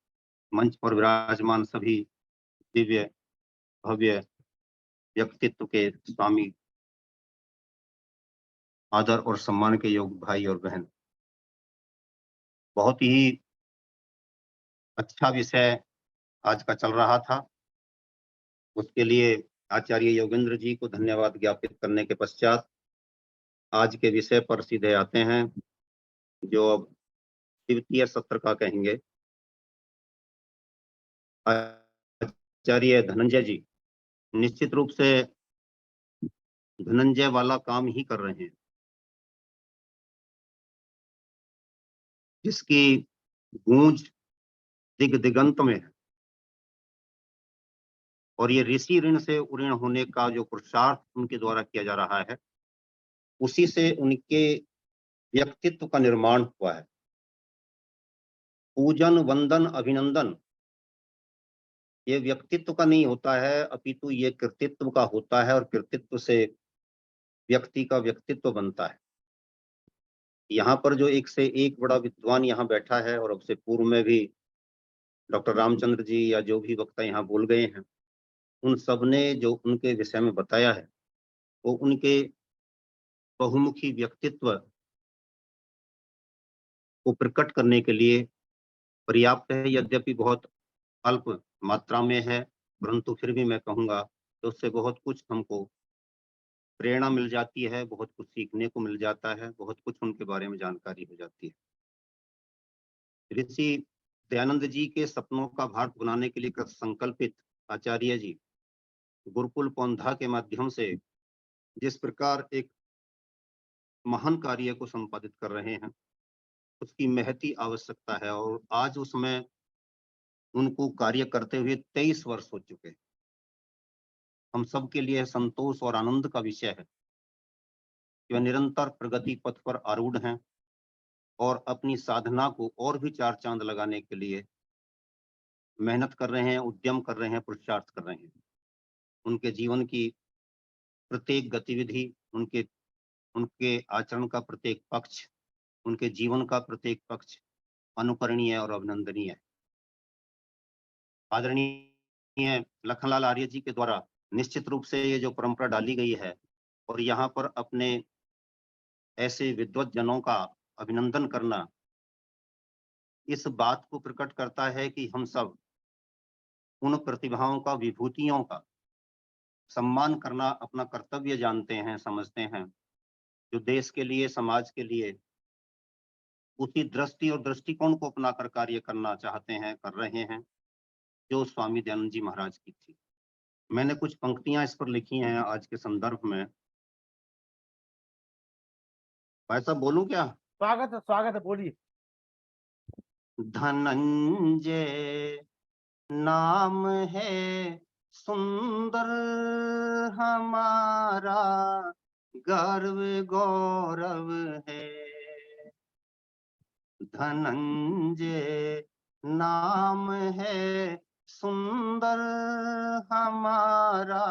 S6: मंच पर विराजमान सभी दिव्य भव्य व्यक्तित्व के स्वामी, आदर और सम्मान के योग्य भाई और बहन, बहुत ही अच्छा विषय आज का चल रहा था। उसके लिए आचार्य योगेंद्र जी को धन्यवाद ज्ञापित करने के पश्चात आज के विषय पर सीधे आते हैं, जो अब द्वितीय सत्र का कहेंगे। आचार्य धनंजय जी निश्चित रूप से धनंजय वाला काम ही कर रहे हैं, जिसकी गूंज दिग दिगंत में है, और ये ऋषि ऋण से उऋण होने का जो पुरुषार्थ उनके द्वारा किया जा रहा है, उसी से उनके व्यक्तित्व का निर्माण हुआ है। पूजन, वंदन, अभिनंदन ये व्यक्तित्व का नहीं होता है, अपितु ये कृतित्व का होता है, और कृतित्व से व्यक्ति का व्यक्तित्व बनता है। यहाँ पर जो एक से एक बड़ा विद्वान यहाँ बैठा है, और अब से पूर्व में भी डॉक्टर रामचंद्र जी या जो भी वक्ता यहाँ बोल गए हैं, उन सब ने जो उनके विषय में बताया है वो उनके बहुमुखी व्यक्तित्व को प्रकट करने के लिए पर्याप्त है। यद्यपि बहुत अल्प मात्रा में है, परंतु फिर भी मैं कहूँगा तो उससे बहुत कुछ हमको प्रेरणा मिल जाती है, बहुत कुछ सीखने को मिल जाता है, बहुत कुछ उनके बारे में जानकारी हो जाती है। ऋषि दयानंद जी के सपनों का भारत बनाने के लिए संकल्पित आचार्य जी गुरुकुल पौंधा के माध्यम से जिस प्रकार एक महान कार्य को संपादित कर रहे हैं, उसकी महती आवश्यकता है। और आज उसमें उनको कार्य करते हुए 23 वर्ष हो चुके हैं। हम सब के लिए संतोष और आनंद का विषय है कि वह निरंतर प्रगति पथ पर आरूढ़ हैं और अपनी साधना को और भी चार चांद लगाने के लिए मेहनत कर रहे हैं, उद्यम कर रहे हैं, पुरुषार्थ कर रहे हैं। उनके जीवन की प्रत्येक गतिविधि, उनके आचरण का प्रत्येक पक्ष, उनके जीवन का प्रत्येक पक्ष अनुकरणीय और अभिनंदनीय है। आदरणीय लखनलाल आर्य जी के द्वारा निश्चित रूप से ये जो परंपरा डाली गई है, और यहाँ पर अपने ऐसे विद्वत जनों का अभिनंदन करना, इस बात को प्रकट करता है कि हम सब उन प्रतिभाओं का, विभूतियों का सम्मान करना अपना कर्तव्य जानते हैं, समझते हैं, जो देश के लिए, समाज के लिए उसी दृष्टि और दृष्टिकोण को अपनाकर कार्य करना चाहते हैं, कर रहे हैं, जो स्वामी दयानंद जी महाराज की थी। मैंने कुछ पंक्तियां इस पर लिखी हैं आज के संदर्भ में। भाई साहब बोलूं क्या?
S1: स्वागत है, बोलिए।
S6: धनंजय नाम है सुंदर हमारा, गर्व गौरव है। धनंजय नाम है सुंदर हमारा,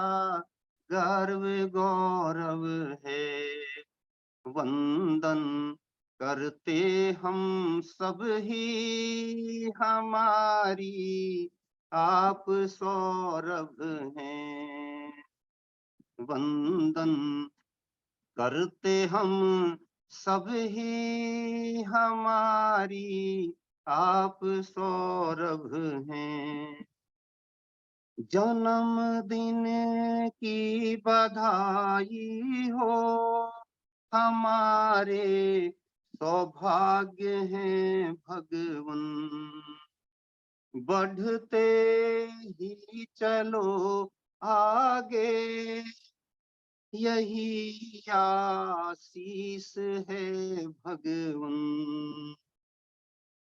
S6: गर्व गौरव है। वंदन करते हम सब ही, हमारी आप सौरभ हैं। वंदन करते हम सब ही, हमारी आप सौरभ हैं। जन्मदिन की बधाई हो, हमारे सौभाग्य हैं भगवन। बढ़ते ही चलो आगे, यही आशीष है भगवन।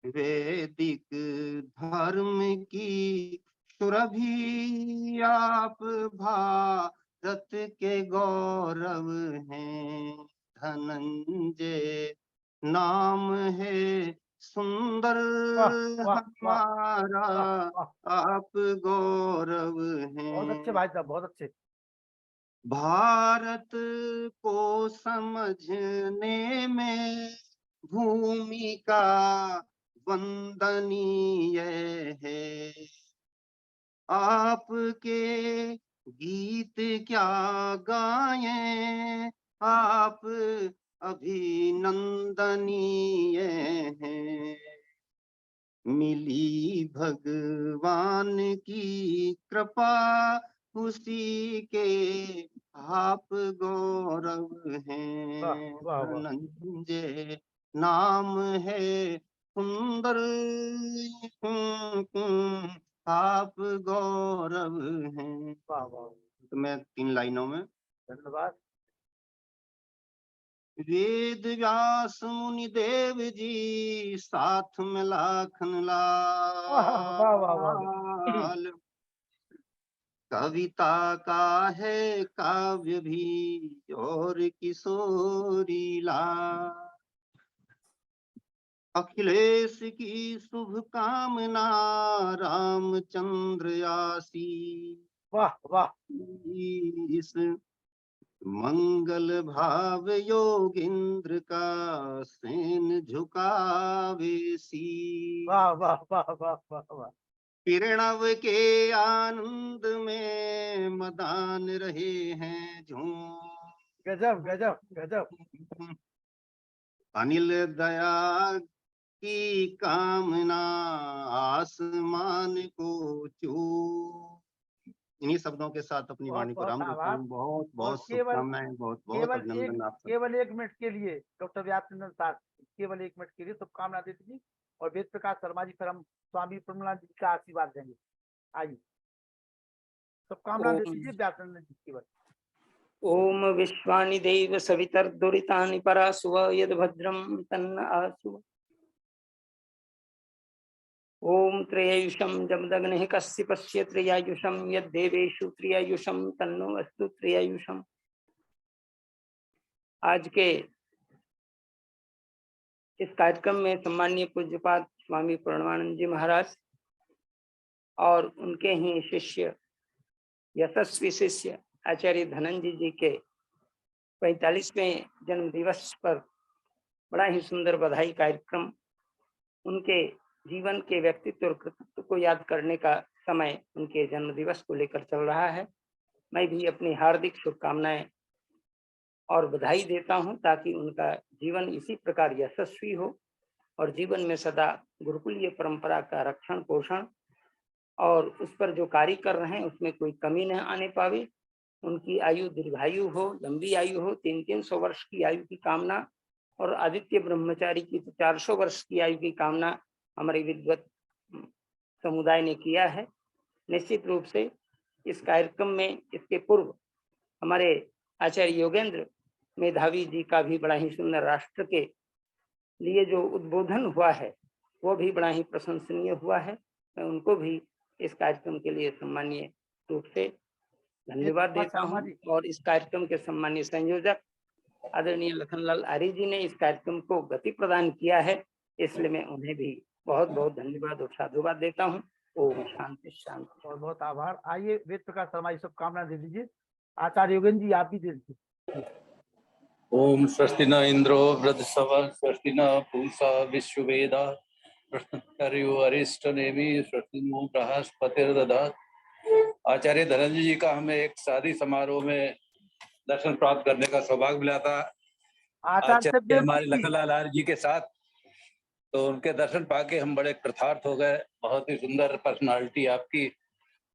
S6: वैदिक धर्म की सुरभि आप भारत के गौरव हैं। धनंजय नाम है सुंदर हमारा, आप गौरव हैं।
S1: बहुत अच्छे भाई साहब, बहुत अच्छे।
S6: भारत को समझने में भूमिका वंदनीय है। आपके गीत क्या गाएं, आप अभिनंदनीय हैं। मिली भगवान की कृपा, उसी के आप गौरव हैं।
S1: वाह, वाह।
S6: धनंजय नाम है सुंदर, आप गौरव हैं।
S1: वाह वाह,
S6: तो मैं 3 लाइनों में
S1: धन्यवाद।
S6: वेद व्यास मुनि देव जी साथ में लाखन
S1: वाह वाह वाह।
S6: लाल, कविता का है काव्य भी और किशोरी लाल। अखिलेश की शुभकामना रामचंद्र आसी,
S1: वाह वाह,
S6: इस मंगल भाव योगेंद्र का सेन झुकावे सी।
S1: वाह वाह वाह वाह वाह वाह।
S6: प्रणव के आनंद में मदान रहे हैं झूम,
S1: गजब गजब गजब।
S6: अनिल दया की कामना आसमान को छू। इन्हीं शब्दों के साथ अपनी वाणी को
S1: बहुत
S6: राम देता
S1: आभार।
S6: हूँ। बहुत
S1: और
S6: बहुत
S1: केवल
S6: शुभकामनाएं, बहुत बहुत
S1: केवल
S6: अभिनंदन आप सब।
S1: केवल 1 मिनट के लिए डॉक्टर व्यासचंद्र साहब, केवल 1 मिनट के लिए शुभकामना देती थी और वेद प्रकाश शर्मा जी फिर हम स्वामी प्रमलान जी का आशीर्वाद देंगे। आइए, शुभकामना देती थी व्यासचंद्र जी केवल।
S4: ओम विश्वानि देव सवितर्दुरितानि परासुव यद्भद्रं तन्न आसुव। ओम त्रयायुषं जमदग्निः कश्यपस्य त्रयायुषं यद्देवेषु त्रयायुषं तन्नो अस्तु त्रयायुषम्। आज के इस कार्यक्रम में सम्मानीय पूज्यपाद स्वामी प्रणवानंद जी महाराज और उनके ही शिष्य यशस्वी शिष्य आचार्य धनंजय जी के 45वें जन्म दिवस पर बड़ा ही सुंदर बधाई कार्यक्रम, उनके जीवन के व्यक्तित्व और कृतित्व को याद करने का समय उनके जन्म दिवस को लेकर चल रहा है। मैं भी अपनी हार्दिक शुभकामनाएं और बधाई देता हूं ताकि उनका जीवन इसी प्रकार यशस्वी हो और जीवन में सदा गुरुकुलीय परंपरा का रक्षण पोषण और उस पर जो कार्य कर रहे हैं उसमें कोई कमी न आने पावे। उनकी आयु दीर्घायु हो, लंबी आयु हो। 300 वर्ष की आयु की कामना और आदित्य ब्रह्मचारी की तो 400 वर्ष की आयु की कामना हमारे विद्वत समुदाय ने किया है। निश्चित रूप से इस कार्यक्रम में इसके पूर्व हमारे आचार्य योगेंद्र मेधावी जी का भी बड़ा ही सुंदर राष्ट्र के लिए जो उद्बोधन हुआ है वो भी बड़ा ही प्रशंसनीय हुआ है। मैं उनको भी इस कार्यक्रम के लिए सम्मानीय रूप से धन्यवाद देता हूं और इस कार्यक्रम के सम्मानीय संयोजक आदरणीय लखनलाल आर्य जी ने इस कार्यक्रम को गति प्रदान किया है, इसलिए मैं उन्हें भी बहुत बहुत धन्यवाद और साधुवाद देता हूं। ओम शांति शांति।
S1: बहुत बहुत आभार। आइए वेद प्रकाश शर्मा जी शुभकामना दे दीजिए। आचार्य योगेंद्र जी आप भी दे दीजिए।
S7: ओम स्वस्ति न इंद्रो वृद्धसव स्वस्ति न पूषा विश्ववेदा प्रश्नकर्यो अरिष्ट नेमि स्वस्ति नो बृहस्पतिर्दधात्। आचार्य धनंजय जी का हमें एक शादी समारोह में दर्शन प्राप्त करने का सौभाग्य मिला था आचार्य हमारे लखनलाल आर्य जी के साथ। तो उनके दर्शन पाके हम बड़े कृतार्थ हो गए। बहुत ही सुंदर पर्सनालिटी आपकी।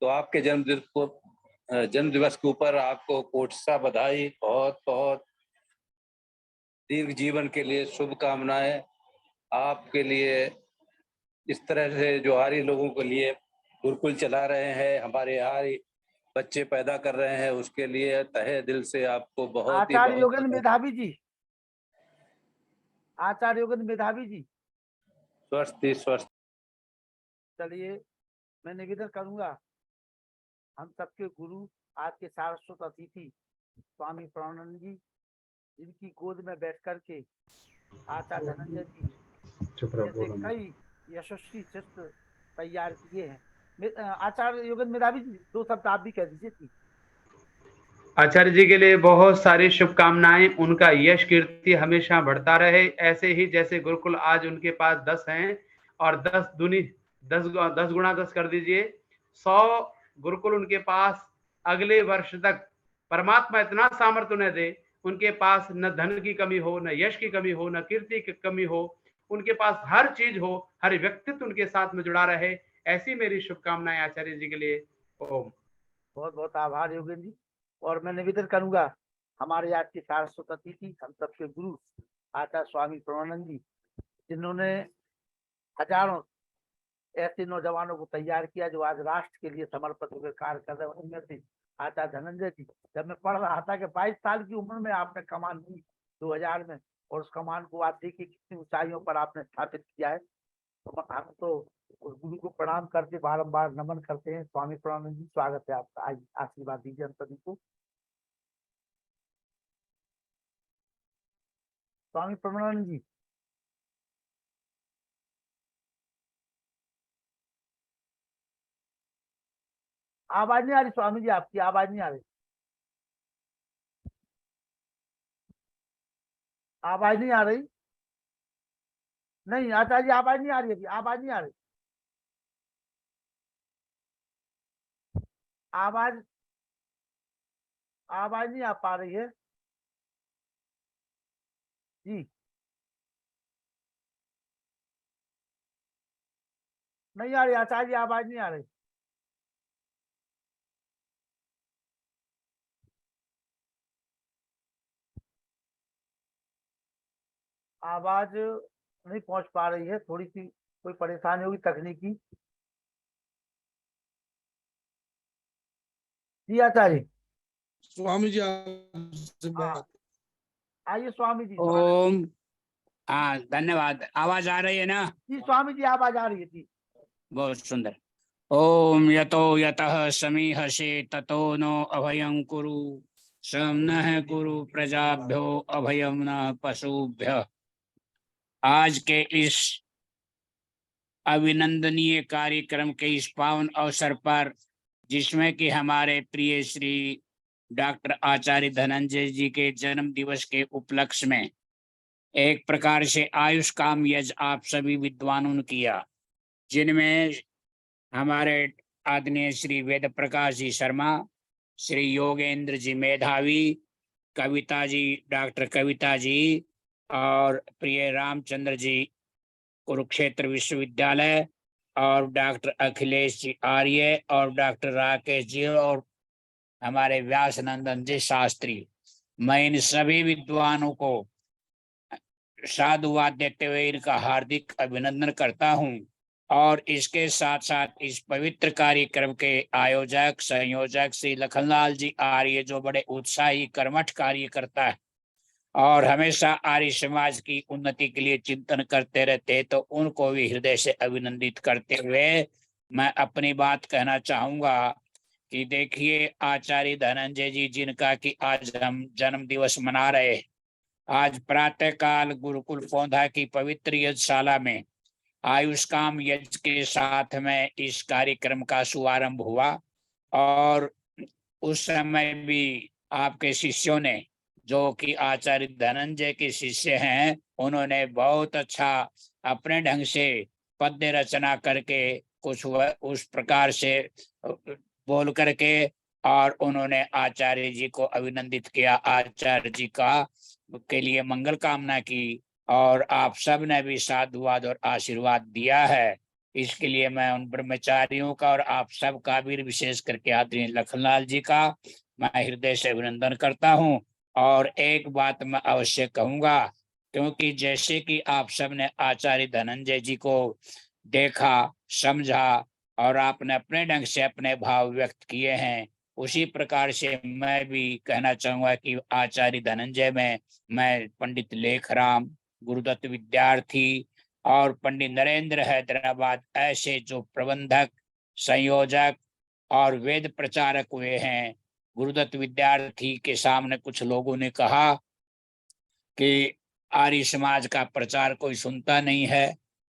S7: तो आपके जन्म दिवस के ऊपर आपको कोटसा बधाई, बहुत बहुत दीर्घ जीवन के लिए शुभकामनाएं। आपके लिए इस तरह से जो आर्य लोगों के लिए गुरुकुल चला रहे हैं, हमारे आर्य बच्चे पैदा कर रहे हैं, उसके लिए तहे दिल से आपको बहुत ही
S1: आचार्य योगेंद्र मेधावी जी, आचार्य योगेंद्र मेधावी जी
S7: स्वस्थ।
S1: चलिए मैं निवेदन करूंगा, हम सबके गुरु आज के सारस्वत अतिथि स्वामी प्रणवानंद जी, जिनकी गोद में बैठ करके आचार्य धनंजय जी जैसे कई यशस्वी चित्र तैयार किए हैं। आचार्य योगेंद्र मेधावी जी 2 शब्द आप भी कह दीजिए।
S8: आचार्य जी के लिए बहुत सारी शुभकामनाएं। उनका यश कीर्ति हमेशा बढ़ता रहे, ऐसे ही जैसे गुरुकुल आज उनके पास 10 हैं और 10 गुणा 10 कर दीजिए, 100 गुरुकुल उनके पास अगले वर्ष तक परमात्मा इतना सामर्थ्य उन्हें दे, उनके पास न धन की कमी हो, न यश की कमी हो, न कीर्ति की कमी हो, उनके पास हर चीज हो, हर व्यक्तित्व उनके साथ में जुड़ा रहे। ऐसी मेरी शुभकामनाएं आचार्य जी के लिए। ओम।
S1: बहुत बहुत आभार योगेंद्र जी। और मैं निवेदन करूंगा हमारे आज के सारस्वत अतिथि हम सबके गुरु आचार्य स्वामी प्रणवानंद जी, जिन्होंने हजारों ऐसे नौजवानों को तैयार किया जो आज राष्ट्र के लिए समर्पित होकर कार्य कर रहे हैं। उनमें से आचार्य धनंजय जी, जब मैं पढ़ रहा था कि 22 साल की उम्र में आपने कमान ली 2000 में, और उस कमान को आप देखिए कितनी ऊंचाइयों पर आपने स्थापित किया है। तो हम तो उस गुरु को प्रणाम करते बारंबार नमन करते हैं। स्वामी प्रणवानंद जी, स्वागत है आपका। आज आशीर्वाद दीजिए हम सभी को। स्वामी प्रणवानंद जी। आवाज नहीं आ रही स्वामी जी, आपकी आवाज नहीं आ रही। आवाज नहीं आ रही। नहीं आचार्य जी, आवाज नहीं आ रही, अभी आवाज नहीं आ रही। आवाज आवाज नहीं आ पा रही है जी। नहीं आ रही आचार्य जी, आवाज नहीं आ रही। आवाज नहीं पहुंच पा रही है, थोड़ी सी कोई परेशानी होगी तकनीकी। जी आचार्य।
S9: स्वामी जी आपसे बात।
S1: आइए स्वामी जी।
S10: ओम। हाँ धन्यवाद। आवाज आ रही है ना?
S1: जी स्वामी जी, आवाज आ रही है जी।
S10: बहुत सुंदर। ओम यतो यतः समीहसे ततो नो अभयं कुरु सम नः कुरु प्रजाभ्यो अभयं न पशुभ्य। आज के इस अभिनंदनीय कार्यक्रम के इस पावन अवसर पर, जिसमें कि हमारे प्रिय श्री डॉक्टर आचार्य धनंजय जी के जन्म दिवस के उपलक्ष्य में एक प्रकार से आयुष काम यज्ञ आप सभी विद्वानों ने किया, जिनमें हमारे आदरणीय श्री वेद प्रकाश जी शर्मा, श्री योगेंद्र जी मेधावी, कविता जी, डॉक्टर कविता जी, और प्रिय रामचंद्र जी कुरुक्षेत्र विश्वविद्यालय, और डॉक्टर अखिलेश जी आर्य, और डॉक्टर राकेश जी, और हमारे व्यासनंदन जी शास्त्री। मैं इन सभी विद्वानों को साधुवाद देते हुए इनका हार्दिक अभिनंदन करता हूं। और इसके साथ साथ इस पवित्र कार्यक्रम के आयोजक संयोजक श्री लखनलाल जी आर्य, जो बड़े उत्साही कर्मठ कार्य करता है और हमेशा आर्य समाज की उन्नति के लिए चिंतन करते रहते, तो उनको भी हृदय से अभिनंदित करते हुए मैं अपनी बात कहना चाहूंगा कि देखिए, आचार्य धनंजय जी, जिनका कि आज हम जन्म दिवस मना रहे, आज प्रातः काल गुरुकुल पौंधा की पवित्र यज्ञशाला में आयुष काम यज्ञ के साथ में इस कार्यक्रम का शुभारंभ हुआ। और उस समय भी आपके शिष्यों ने, जो कि आचार्य धनंजय के शिष्य हैं, उन्होंने बहुत अच्छा अपने ढंग से पद्य रचना करके कुछ उस प्रकार से बोल करके, और उन्होंने आचार्य जी को अभिनंदित किया, आचार्य जी का के लिए मंगल कामना की, और आप सब ने भी साधुवाद और आशीर्वाद दिया है। इसके लिए मैं उन ब्रह्मचारियों का और आप सब का भी, विशेष करके आदरणीय लखनलाल जी का मैं हृदय से अभिनंदन करता हूं। और एक बात मैं अवश्य कहूंगा, क्योंकि जैसे कि आप सब ने आचार्य धनंजय जी को देखा, समझा, और आपने अपने ढंग से अपने भाव व्यक्त किए हैं, उसी प्रकार से मैं भी कहना चाहूंगा कि आचार्य धनंजय में मैं पंडित लेखराम, गुरुदत्त विद्यार्थी और पंडित नरेंद्र हैदराबाद, ऐसे जो प्रबंधक, संयोजक और वेद प्रचारक हुए हैं। गुरुदत्त विद्यार्थी के सामने कुछ लोगों ने कहा कि आर्य समाज का प्रचार कोई सुनता नहीं है,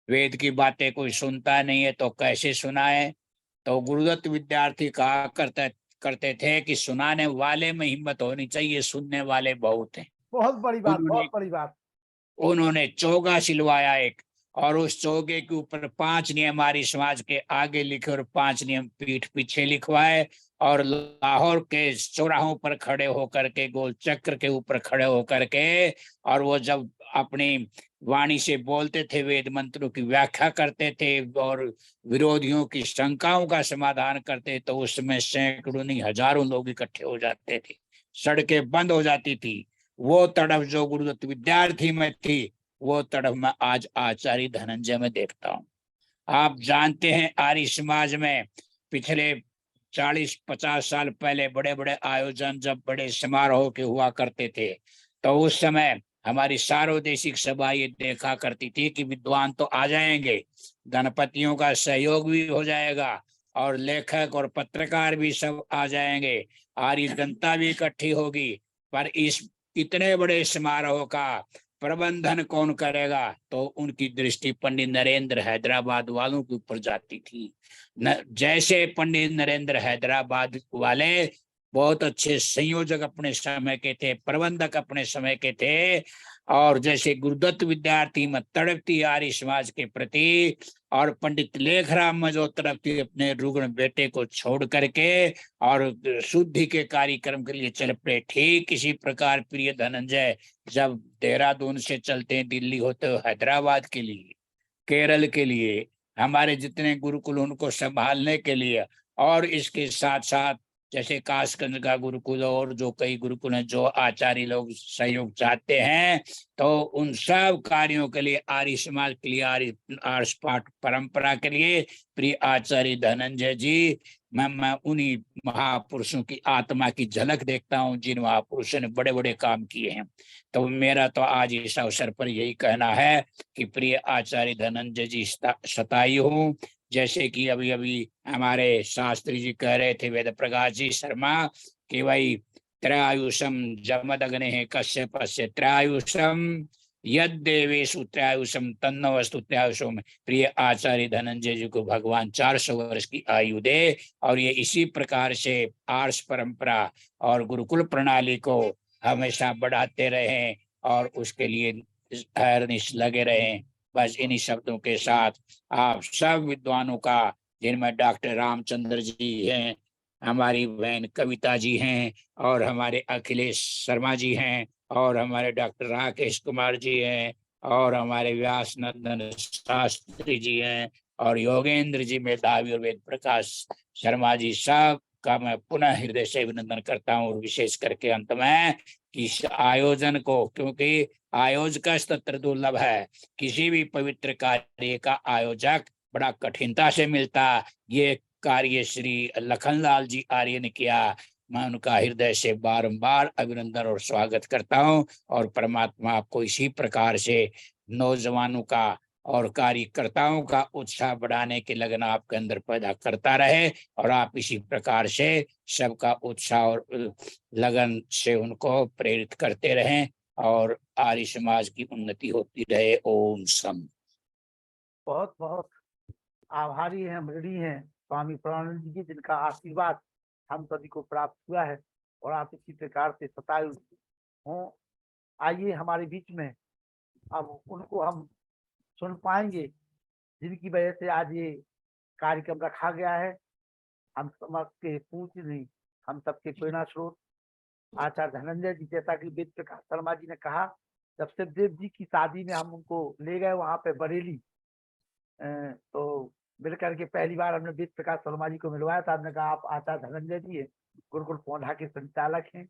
S10: वेद की बातें कोई सुनता नहीं है, तो कैसे सुनाए। तो गुरुदत्त विद्यार्थी कहा करते थे कि सुनाने वाले में हिम्मत होनी चाहिए, सुनने वाले बहुत हैं।
S1: बहुत बड़ी बात, बहुत बड़ी बात।
S10: उन्होंने चोगा सिलवाया एक, और उस चोगे के ऊपर 5 नियम आर्य समाज के आगे लिखे और 5 नियम पीठ पीछे लिखवाए, और लाहौर के चौराहों पर खड़े होकर के, गोल चक्र के ऊपर खड़े होकर के, और वो जब अपनी वाणी से बोलते थे, वेद मंत्रों की व्याख्या करते थे और विरोधियों की शंकाओं का समाधान करते, तो उस समय सैकड़ों नहीं हजारों लोग इकट्ठे हो जाते थे, सड़कें बंद हो जाती थी। वो तड़फ जो गुरुदत्त विद्यार्थी में थी, वो तड़फ मैं आज आचार्य धनंजय में देखता हूँ। आप जानते हैं आर्य समाज में पिछले 40-50 साल पहले बड़े बड़े आयोजन जब बड़े समारोह के हुआ करते थे, तो उस समय हमारी सार्वदेशिक सभा ये देखा करती थी कि विद्वान तो आ जाएंगे, गणपतियों का सहयोग भी हो जाएगा और लेखक और पत्रकार भी सब आ जाएंगे, आर्य जनता भी इकट्ठी होगी, पर इस इतने बड़े समारोह का प्रबंधन कौन करेगा? तो उनकी दृष्टि पंडित नरेंद्र हैदराबाद वालों के ऊपर जाती थी। जैसे पंडित नरेंद्र हैदराबाद वाले बहुत अच्छे संयोजक अपने समय के थे, प्रबंधक अपने समय के थे, और जैसे गुरुदत्त विद्यार्थी में तड़पती आर्य समाज के प्रति, और पंडित लेखराम में जो तड़पती अपने रुग्ण बेटे को छोड़ करके और शुद्धि के कार्यक्रम के लिए चल पड़े, ठीक इसी प्रकार प्रिय धनंजय जब देहरादून से चलते हैं दिल्ली होते हुए हैदराबाद के लिए, केरल के लिए, हमारे जितने गुरुकुल उनको संभालने के लिए, और इसके साथ साथ जैसे कासगंज का गुरुकुल और जो कई गुरुकुल हैं जो आचार्य लोग सहयोग चाहते हैं, तो उन सब कार्यों के लिए आर्य समाज के लिए, आर्य पाठ परंपरा के लिए प्रिय आचार्य धनंजय जी, मैं उन्हीं महापुरुषों की आत्मा की झलक देखता हूँ जिन महापुरुषों ने बड़े बड़े काम किए हैं। तो मेरा तो आज इस अवसर पर यही कहना है कि प्रिय आचार्य धनंजय जी शतायु हूँ। जैसे कि अभी अभी हमारे शास्त्री जी कह रहे थे, वेद प्रकाश जी शर्मा, कि भाई त्रयायुषम जमदग्ने कश्यपस्य त्रयायुषम यद्देवेषु त्रयायुषम तन्नवस्तु त्रयायुषम। प्रिय आचार्य धनंजय जी को भगवान 400 वर्ष की आयु दे और ये इसी प्रकार से आर्ष परंपरा और गुरुकुल प्रणाली को हमेशा बढ़ाते रहें और उसके लिए अहर्निश लगे रहें। बस इन्हीं शब्दों के साथ आप सब विद्वानों का, जिनमें डॉक्टर रामचंद्र जी हैं, हमारी बहन कविता जी हैं, और हमारे अखिलेश शर्मा जी हैं, और हमारे डॉक्टर राकेश कुमार जी हैं, और हमारे व्यास नंदन शास्त्री जी हैं, और योगेंद्र जी मेधावी और वेद प्रकाश शर्मा जी, सब का मैं पुनः हृदय से अभिनंदन करता हूँ। और विशेष करके अंत में इस आयोजन को, क्योंकि आयोजक तत्र दुर्लभ है, किसी भी पवित्र कार्य का आयोजक बड़ा कठिनता से मिलता, ये कार्य श्री लखनलाल जी आर्य ने किया। मैं उनका हृदय से बारंबार अभिनंदन और स्वागत करता हूं, और परमात्मा आपको इसी प्रकार से नौजवानों का और कार्यकर्ताओं का उत्साह बढ़ाने की लगन आपके अंदर पैदा करता रहे, और आप इसी प्रकार से सबका उत्साह और लगन से उनको प्रेरित करते रहें, और आर्य समाज की उन्नति होती रहे। ओम सम।
S1: बहुत बहुत आभारी हैं, ऋणी हैं स्वामी प्रणवानंद जी, जिनका आशीर्वाद हम सभी को प्राप्त हुआ है, और आप इसी प्रकार से शतायु हों। आइए हमारे बीच में अब उनको हम सुन पाएंगे जिनकी वजह से आज ये कार्यक्रम रखा गया है। हम सबके पूज्य नहीं, हम सबके प्रेरणा स्रोत आचार्य धनंजय जी, जैसा कि वेद प्रकाश शर्मा जी ने कहा, जब शिवदेव जी की शादी में हम उनको ले गए वहां पे बरेली, तो मिलकर के पहली बार हमने वेद प्रकाश शर्मा जी को मिलवाया था। हमने कहा आप आचार्य धनंजय जी है, गुरुकुल पौंधा के संचालक हैं,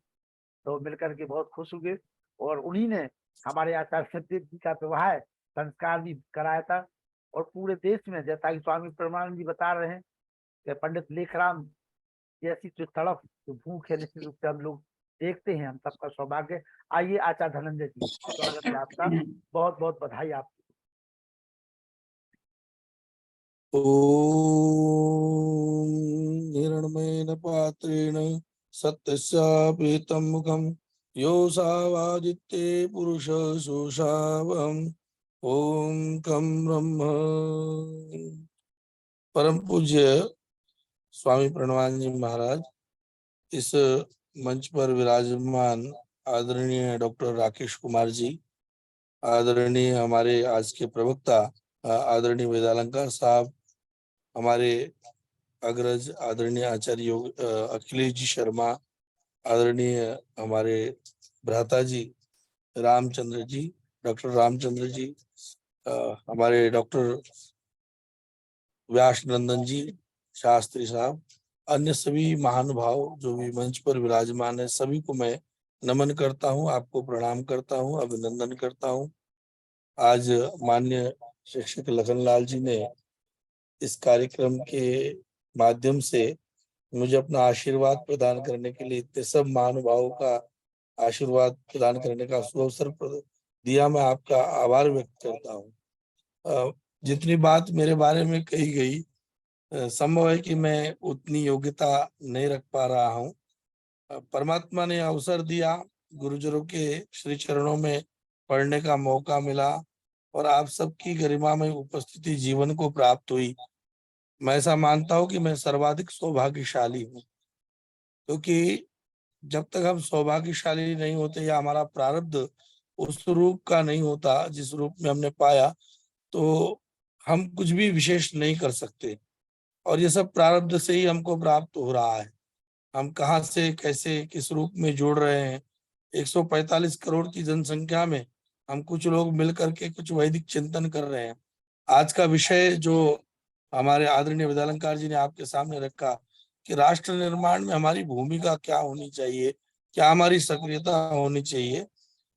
S1: तो मिलकर के बहुत खुश हुए, और उन्हीं ने हमारे आचार्य शिवदेव जी का विवाह संस्कार भी कराया था। और पूरे देश में, जैसा कि स्वामी प्रणवानंद जी बता रहे हैं, कि पंडित लेखराम जैसी जो तड़प, जो भूख है, निश्चित रूप से हम लोग देखते हैं, हम सबका सौभाग्य। आइए आचार्य धनंजय जी, स्वागत है आपका, बहुत बहुत बधाई आपको।
S9: ओम हिरण्मयेन पात्रेण सत्यस्यापीतं मुखं योऽसावादित्ये पुरुष सोऽसावहम्। ओम कं ब्रह्म। परम पूज्य स्वामी प्रणवानंद जी महाराज, इस मंच पर विराजमान आदरणीय डॉक्टर राकेश कुमार जी, आदरणीय हमारे आज के प्रवक्ता आदरणीय वेदालंकार साहब, हमारे अग्रज आदरणीय आचार्य अखिलेश जी शर्मा, आदरणीय हमारे भ्राता जी रामचंद्र जी, डॉक्टर रामचंद्र जी, हमारे डॉक्टर व्यास नंदन जी शास्त्री साहब, अन्य सभी महानुभाव जो भी मंच पर विराजमान है, सभी को मैं नमन करता हूँ, आपको प्रणाम करता हूँ, अभिनंदन करता हूँ। आज माननीय शिक्षक लखनलाल जी ने इस कार्यक्रम के माध्यम से मुझे अपना आशीर्वाद प्रदान करने के लिए, इतने सब महानुभावों का आशीर्वाद प्रदान करने का अवसर दिया। मैं आपका आभार व्यक्त करता हूँ। जितनी बात मेरे बारे में कही गई, संभव है कि मैं उतनी योग्यता नहीं रख पा रहा हूँ। परमात्मा ने अवसर दिया, गुरुजनों के श्री चरणों में पढ़ने का मौका मिला और आप सबकी गरिमामय उपस्थिति जीवन को प्राप्त हुई। मैं ऐसा मानता हूँ कि मैं सर्वाधिक सौभाग्यशाली हूँ, क्योंकि जब तक हम सौभाग्यशाली नहीं होते या हमारा प्रारब्ध उस रूप का नहीं होता जिस रूप में हमने पाया, तो हम कुछ भी विशेष नहीं कर सकते। और ये सब प्रारब्ध से ही हमको प्राप्त हो रहा है। हम कहाँ से कैसे किस रूप में जोड़ रहे हैं। 145 करोड़ की जनसंख्या में हम कुछ लोग मिलकर के कुछ वैदिक चिंतन कर रहे हैं। आज का विषय जो हमारे आदरणीय वेदालंकार जी ने आपके सामने रखा कि राष्ट्र निर्माण में हमारी भूमिका क्या होनी चाहिए, क्या हमारी सक्रियता होनी चाहिए,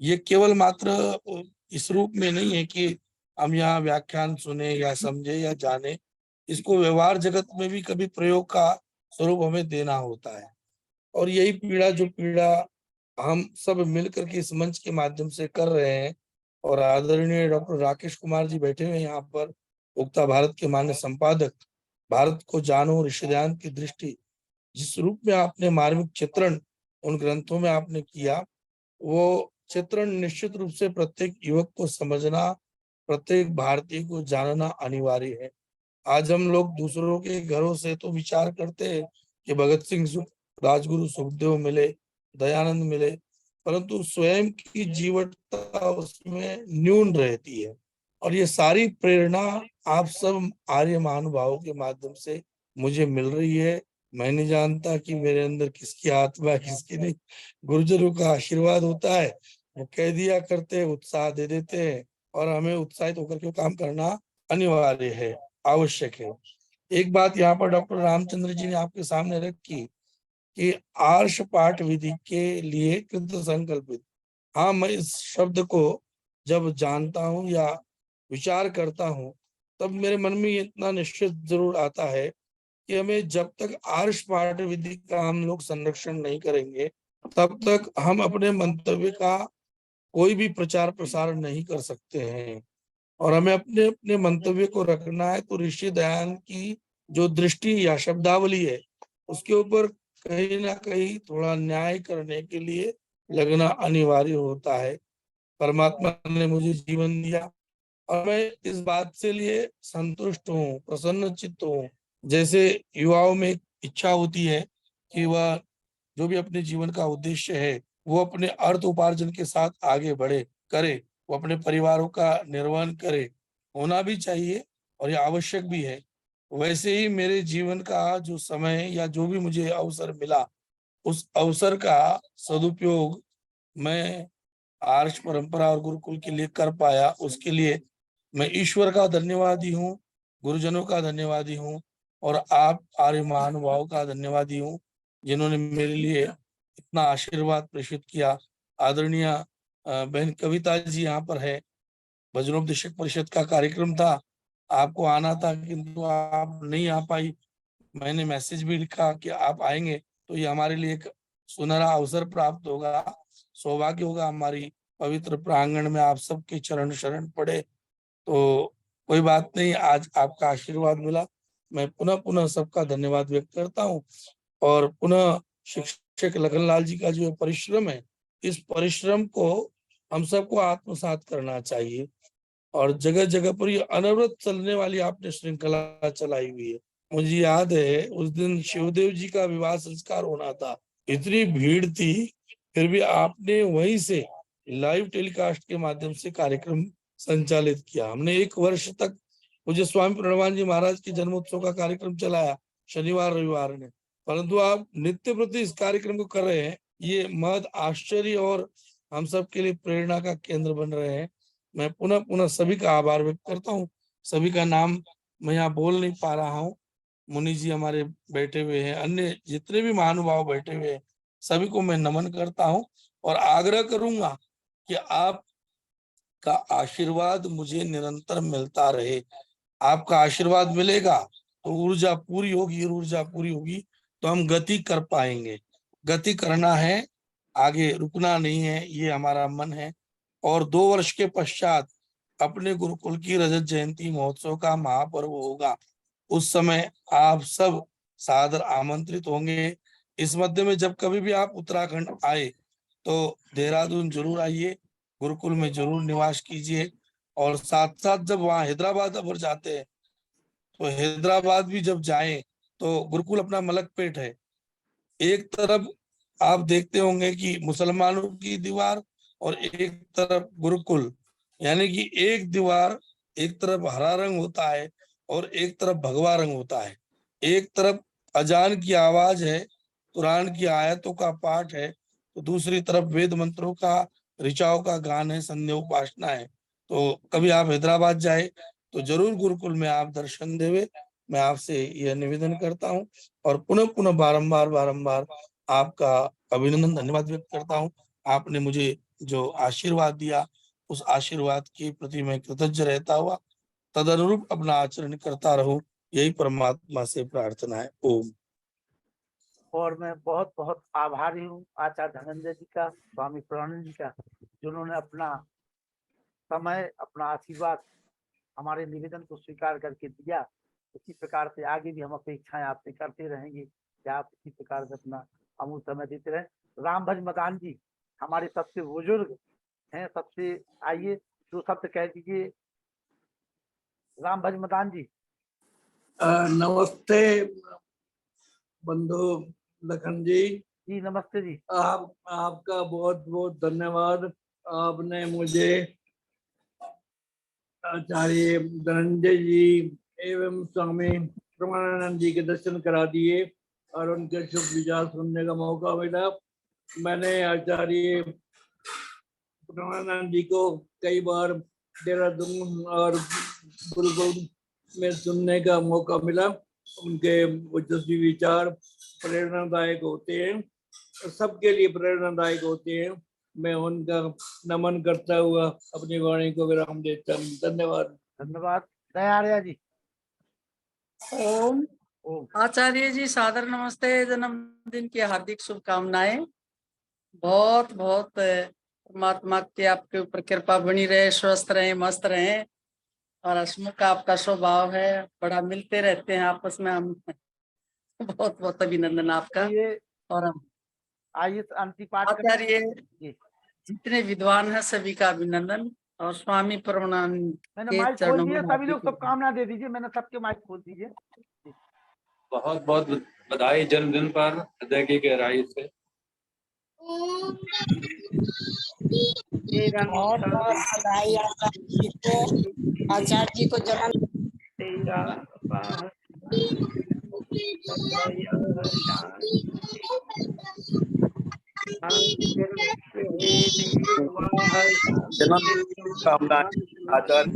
S9: ये केवल मात्र इस रूप में नहीं है कि हम यहाँ व्याख्यान सुने या समझे या जाने, इसको व्यवहार जगत में भी कभी प्रयोग का स्वरूप हमें देना होता है। और यही पीड़ा हम सब मिलकर के इस मंच के माध्यम से कर रहे हैं। और आदरणीय डॉक्टर राकेश कुमार जी बैठे हुए यहाँ पर, उगता भारत के माननीय संपादक, भारत को जानो ऋषिध्यान की दृष्टि, जिस रूप में आपने मार्मिक चित्रण उन ग्रंथों में आपने किया, वो चित्रण निश्चित रूप से प्रत्येक युवक को समझना, प्रत्येक भारतीय को जानना अनिवार्य है। आज हम लोग दूसरों के घरों से तो विचार करते हैं कि भगत सिंह, राजगुरु सुखदेव मिले, दयानंद मिले, परंतु स्वयं की जीवटता उसमें न्यून रहती है। और ये सारी प्रेरणा आप सब आर्य महानुभावों के माध्यम से मुझे मिल रही है। मैं नहीं जानता कि मेरे अंदर किसकी आत्मा है, किसकी नहीं। गुरुजनों का आशीर्वाद होता है, वो कह दिया करते हैं, उत्साह दे देते हैं, और हमें उत्साहित होकर के काम करना अनिवार्य है, आवश्यक है। एक बात यहाँ पर डॉक्टर रामचंद्र जी ने आपके सामने रखी कि आर्ष पाठ विधि के लिए कृत संकल्पित। हाँ, मैं इस शब्द को जब जानता हूँ या विचार करता हूँ, तब मेरे मन में इतना निश्चित जरूर आता है कि हमें जब तक आर्ष पाठ विधि का हम लोग संरक्षण नहीं करेंगे, तब तक हम अपने मंतव्य का कोई भी प्रचार प्रसार नहीं कर सकते हैं। और हमें अपने अपने मंतव्य को रखना है तो ऋषि दयान की जो दृष्टि या शब्दावली है, उसके ऊपर कहीं ना कहीं थोड़ा न्याय करने के लिए लगना अनिवार्य होता है। परमात्मा ने मुझे जीवन दिया और मैं इस बात से लिए संतुष्ट हूँ, प्रसन्न चित्त हूँ। जैसे युवाओं में एक इच्छा होती है कि वह जो भी अपने जीवन का उद्देश्य है वो अपने अर्थ उपार्जन के साथ आगे बढ़े, करे, वो अपने परिवारों का निर्वहन करे, होना भी चाहिए और ये आवश्यक भी है। वैसे ही मेरे जीवन का जो समय या जो भी मुझे अवसर मिला, उस अवसर का सदुपयोग मैं आर्ष परंपरा और गुरुकुल के लिए कर पाया, उसके लिए मैं ईश्वर का धन्यवादी हूँ, गुरुजनों का धन्यवादी हूँ और आप आर्य महानुभाव का धन्यवादी हूँ, जिन्होंने मेरे लिए इतना आशीर्वाद प्रेषित किया। आदरणीय बहन कविता जी यहाँ पर है, भजनोपदेशक परिषद का कार्यक्रम था, आपको आना था किंतु आप नहीं आ पाई। मैंने मैसेज भी लिखा कि आप आएंगे तो ये हमारे लिए एक सुनहरा अवसर प्राप्त होगा, सौभाग्य होगा हमारी पवित्र प्रांगण में आप सबके चरण शरण पड़े। तो कोई बात नहीं, आज आपका आशीर्वाद मिला, मैं पुनः पुनः सबका धन्यवाद व्यक्त करता हूँ। और पुनः शिक्षक लखनलाल जी का जो परिश्रम है, इस परिश्रम को हम सबको आत्मसात करना चाहिए। और जगह जगह पर ये अनवरत चलने वाली आपने श्रृंखला चलाई हुई है। मुझे याद है उस दिन शिवदेव जी का विवाह संस्कार होना था, इतनी भीड़ थी, फिर भी आपने वहीं से लाइव टेलीकास्ट के माध्यम से कार्यक्रम संचालित किया। हमने 1 वर्ष तक मुझे स्वामी प्रणवान जी महाराज के जन्मोत्सव का कार्यक्रम चलाया शनिवार रविवार ने, परंतु आप नित्य प्रति इस कार्यक्रम को कर रहे हैं, ये महद आश्चर्य और हम सब के लिए प्रेरणा का केंद्र बन रहे हैं। मैं पुनः पुनः सभी का आभार व्यक्त करता हूँ। सभी का नाम मैं यहाँ बोल नहीं पा रहा हूँ। मुनि जी हमारे बैठे हुए हैं, अन्य जितने भी महानुभाव बैठे हुए हैं, सभी को मैं नमन करता हूँ और आग्रह करूंगा कि आप का आशीर्वाद मुझे निरंतर मिलता रहे। आपका आशीर्वाद मिलेगा तो ऊर्जा पूरी होगी, ऊर्जा पूरी होगी तो हम गति कर पाएंगे। गति करना है, आगे रुकना नहीं है, ये हमारा मन है। और 2 वर्ष के पश्चात अपने गुरुकुल की रजत जयंती महोत्सव का महापर्व होगा। उस समय आप सब सादर आमंत्रित होंगे। इस मध्य में जब कभी भी आप उत्तराखंड आए तो देहरादून जरूर आइए, गुरुकुल में जरूर निवास कीजिए। और साथ साथ जब वहाँ हैदराबाद अगर जाते हैं तो हैदराबाद भी जब जाएं तो गुरुकुल अपना मलकपेट है। एक तरफ आप देखते होंगे कि मुसलमानों की दीवार और एक तरफ गुरुकुल, यानी कि एक दीवार, एक तरफ हरा रंग होता है और एक तरफ भगवा रंग होता है। एक तरफ अजान की आवाज है, कुरान की आयतों का पाठ है, तो दूसरी तरफ वेद मंत्रों का ऋचाओं का गान है, संध्या उपासना है। तो कभी आप हैदराबाद जाए तो जरूर गुरुकुल में आप दर्शन देवे, मैं आपसे यह निवेदन करता हूँ। और पुनः पुनः बारंबार बारंबार आपका अभिनंदन, धन्यवाद व्यक्त करता हूँ। आपने मुझे जो आशीर्वाद दिया उस आशीर्वाद के प्रति मैं कृतज्ञ रहता हुआ तदनुरूप अपना आचरण करता रहूं, यही परमात्मा से प्रार्थना है। ओम।
S1: और मैं बहुत बहुत आभारी हूँ आचार्य धनंजय जी का, स्वामी प्रणव जी का, जिन्होंने अपना समय, अपना आशीर्वाद हमारे निवेदन को स्वीकार करके दिया। इसी प्रकार से आगे भी हम अपेक्षाएं आपसे करते रहेंगे कि आप इसी प्रकार से अपना अमूल्य समय देते रहें। रामभज मदान जी हमारे सबसे बुजुर्ग हैं, सबसे आइए 2 शब्द कह दीजिए। रामभज मदान जी।
S11: नमस्ते बंधु लखन जी।
S1: जी नमस्ते जी।
S11: आपका बहुत बहुत धन्यवाद। आपने मुझे आचार्य धनंजय जी एवं स्वामी प्रमाणानंद जी के दर्शन करा दिए और उनके शुभ विचार सुनने का मौका मिला। मैंने आचार्य प्रमाणानंद जी को कई बार देहरादून और गुरुकुल में सुनने का मौका मिला। उनके ओजस्वी विचार प्रेरणादायक होते हैं, सबके लिए प्रेरणादायक होते हैं। मैं उनका नमन करता हुआ अपनी वाणी को विराम देता हूँ। धन्यवाद।
S1: धन्यवाद। दयार्या जी।
S12: ओम। आचार्य जी सादर नमस्ते, जन्मदिन की हार्दिक शुभकामनाएं। बहुत बहुत परमात्मा की आपके ऊपर कृपा बनी रहे, स्वस्थ रहे, मस्त रहे। और हसमुख आपका स्वभाव है, बड़ा मिलते रहते हैं आपस में हम। बहुत बहुत अभिनंदन आपका। और हम
S1: आइए अंतिम पाठ
S12: आचार्य जितने विद्वान हैं सभी का अभिनंदन। और स्वामी परमानंद
S1: मैंने
S12: के
S1: माइक खोल
S12: चरणों
S1: दिए,
S12: में
S1: सभी लोग शुभकामना दे दीजिए। मैंने सबके माइक खोल दीजिए।
S7: बहुत बहुत बधाई जन्मदिन पर, हृदय की गहराई से।
S13: बहुत बहुत बधाई आचार्य जी को जन्म
S7: शुभकामनाएं आचार्य,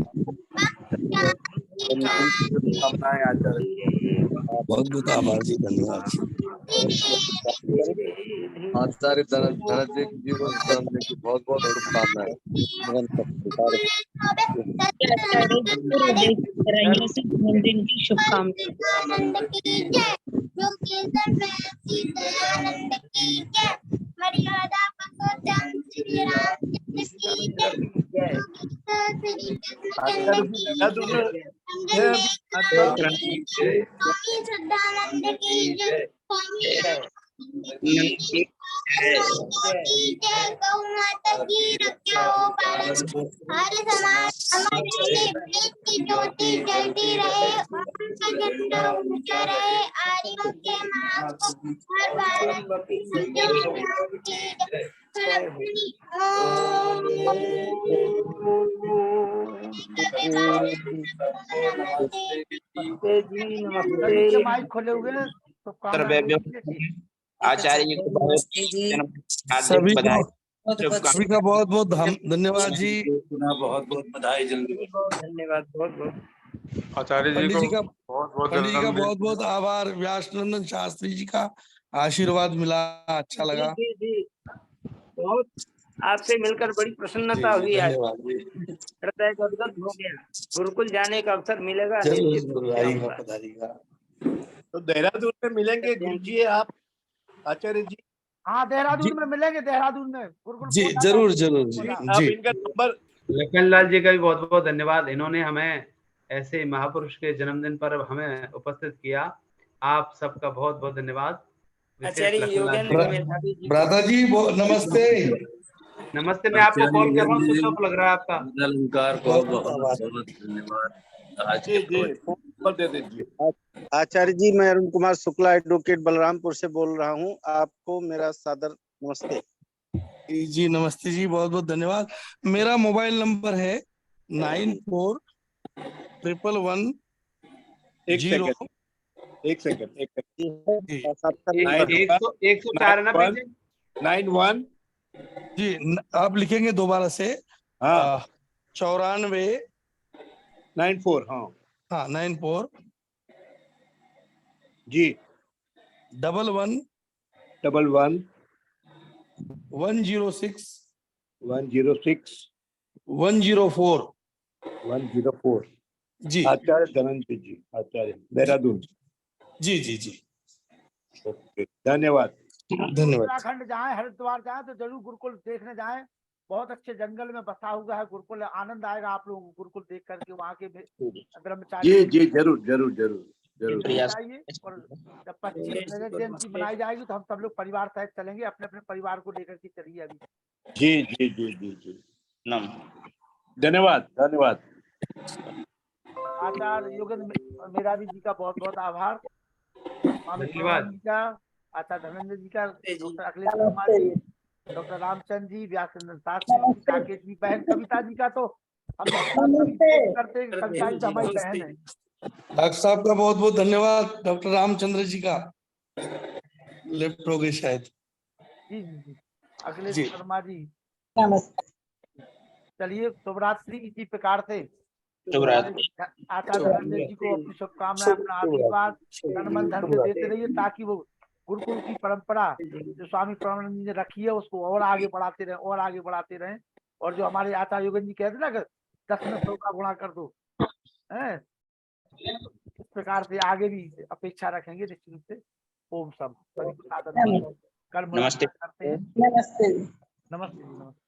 S7: शुभकामनाएं आचार्य।
S9: बहुत बहुत आभार जी, धन्यवाद।
S14: आचार्य धनंजय जी को जन्मदिन की बहुत बहुत शुभकामनाएं।
S13: जन्मदिन की शुभकामनाएं। ज्योति जलती रहे, झंडा ऊंचा रहे, आर्यों के मार्ग को हर भारत
S1: माइक खोले हुए हैं।
S5: आचार्य जी को
S9: सभी को सभी का बहुत बहुत धन्यवाद जी।
S7: बहुत बहुत बधाई जल्दी।
S4: धन्यवाद बहुत बहुत।
S15: आचार्य जी
S9: पंडित
S15: को
S9: जी का
S15: बहुत
S9: बहुत बहुत आभार। व्यासनंदन शास्त्री जी का आशीर्वाद मिला, अच्छा लगा।
S4: जी जी बहुत आपसे मिलकर बड़ी प्रसन्नता हुई आज।
S9: धन्यवाद जी।
S4: हृदय गदगद हो गया। गुरुकुल जाने का अवसर मिलेगा
S9: जरूर
S4: निश्चित रूप से
S9: आइएगा,
S4: आऊंगा।
S9: पधारिएगा।
S16: तो देहरादून में मिलेंगे गुरुजी आप आचार्य जी?
S1: हाँ, देहरादून में मिलेंगे, देहरादून में गुरुकुल
S9: जी
S1: पौधा
S9: जरूर
S1: जाएंगे,
S9: जरूर
S1: गुरुकुल
S9: जी।
S1: पौधा।
S16: आप
S9: जी
S16: इनका नंबर
S8: लखनलाल जी का भी बहुत बहुत धन्यवाद, इन्होंने हमें ऐसे महापुरुष के जन्मदिन पर हमें उपस्थित किया। आप सबका बहुत बहुत धन्यवाद। विशेष
S4: आचार्य
S8: लखनलाल जी
S4: योगेंद्र
S8: का
S4: मेधावी जी को
S9: भ्राता जी नमस्ते।
S8: नमस्ते। मैं आपको कॉल कर रहा हूँ, स्विच ऑफ लग रहा है आपका।
S7: अलंकार बहुत बहुत बहुत धन्यवाद। आज
S16: जी
S7: के
S16: जी फोन नंबर दे दीजिए। आचार्य जी, मैं अरुण कुमार शुक्ला एडवोकेट बलरामपुर से बोल रहा हूँ। आपको मेरा सादर नमस्ते।
S9: जी नमस्ते जी, बहुत बहुत धन्यवाद। मेरा मोबाइल नंबर है 9411
S16: एक
S9: 0
S16: सेकंड एक सेकंड एक
S9: जी
S8: 104 है ना पीछे?
S16: 91
S9: जी आप लिखेंगे दोबारा से।
S16: हाँ
S9: 94
S16: 94 हाँ
S9: 94
S16: जी
S9: 11
S16: 11
S9: 106
S16: 106
S9: 104
S16: 104।
S9: जी
S16: आचार्य धनंजय जी, आचार्य देहरादून।
S9: जी जी जी
S16: ओके धन्यवाद।
S9: धन्यवाद।
S1: उत्तराखंड जाएं, हरिद्वार जाएं तो जरूर गुरुकुल देखने जाएं। बहुत अच्छे जंगल में बसा हुआ है गुरुकुल, आनंद आएगा आप लोगों को गुरुकुल देख करके। वहाँ के ब्रह्मचारी
S16: जी जी जरूर जरूर जरूर जरूर
S1: चाहिए। और जब 25 रजत जयंती मनाई जाएगी तो हम सब लोग परिवार सहित चलेंगे, अपने अपने परिवार को लेकर के चलिए अभी।
S16: जी जी जी जी जी धन्यवाद धन्यवाद।
S1: आचार्य योगेंद्र मेधावी जी का बहुत बहुत आभार। स्वामी
S8: धन्यवाद।
S1: प्रणवानंद जी का, आचार्य धनंजय जी का, डॉक्टर अखिलेश कुमार जी, डॉक्टर रामचंद्र जी, व्यासनंदन शास्त्री जी, राकेश जी, बहन कविता जी का तो हम सभी करते हैं। कविता जी तो हमारी बहन है।
S9: डॉक्टर साहब का बहुत बहुत धन्यवाद। डॉक्टर रामचंद्र जी का लेफ्ट हो गए शायद।
S1: जी जी जी अखिलेश
S9: जी।
S1: शर्मा जी।
S2: नमस्ते।
S1: चलिए शुभरात्रि। इसी प्रकार से
S10: शुभरात्रि।
S1: आचार्य धनंजय जी को अपनी शुभकामनाएं, अपना आशीर्वाद तन मन धन से देते रहिए, ताकि वो गुरुकुल की परंपरा जो स्वामी प्रणवानंद जी ने रखी है उसको और आगे बढ़ाते रहें, और आगे बढ़ाते रहें। और जो हमारे आचार्य योगेंद्र जी कहते ना कि 10 में 100 का गुणा कर दो, है इस प्रकार से आगे भी अपेक्षा रखेंगे निश्चित रूप से। ओम सब सभी को सादर कर्म
S10: नमस्ते।
S1: करते हैं।
S2: नमस्ते।
S1: नमस्ते जी, नमस्ते।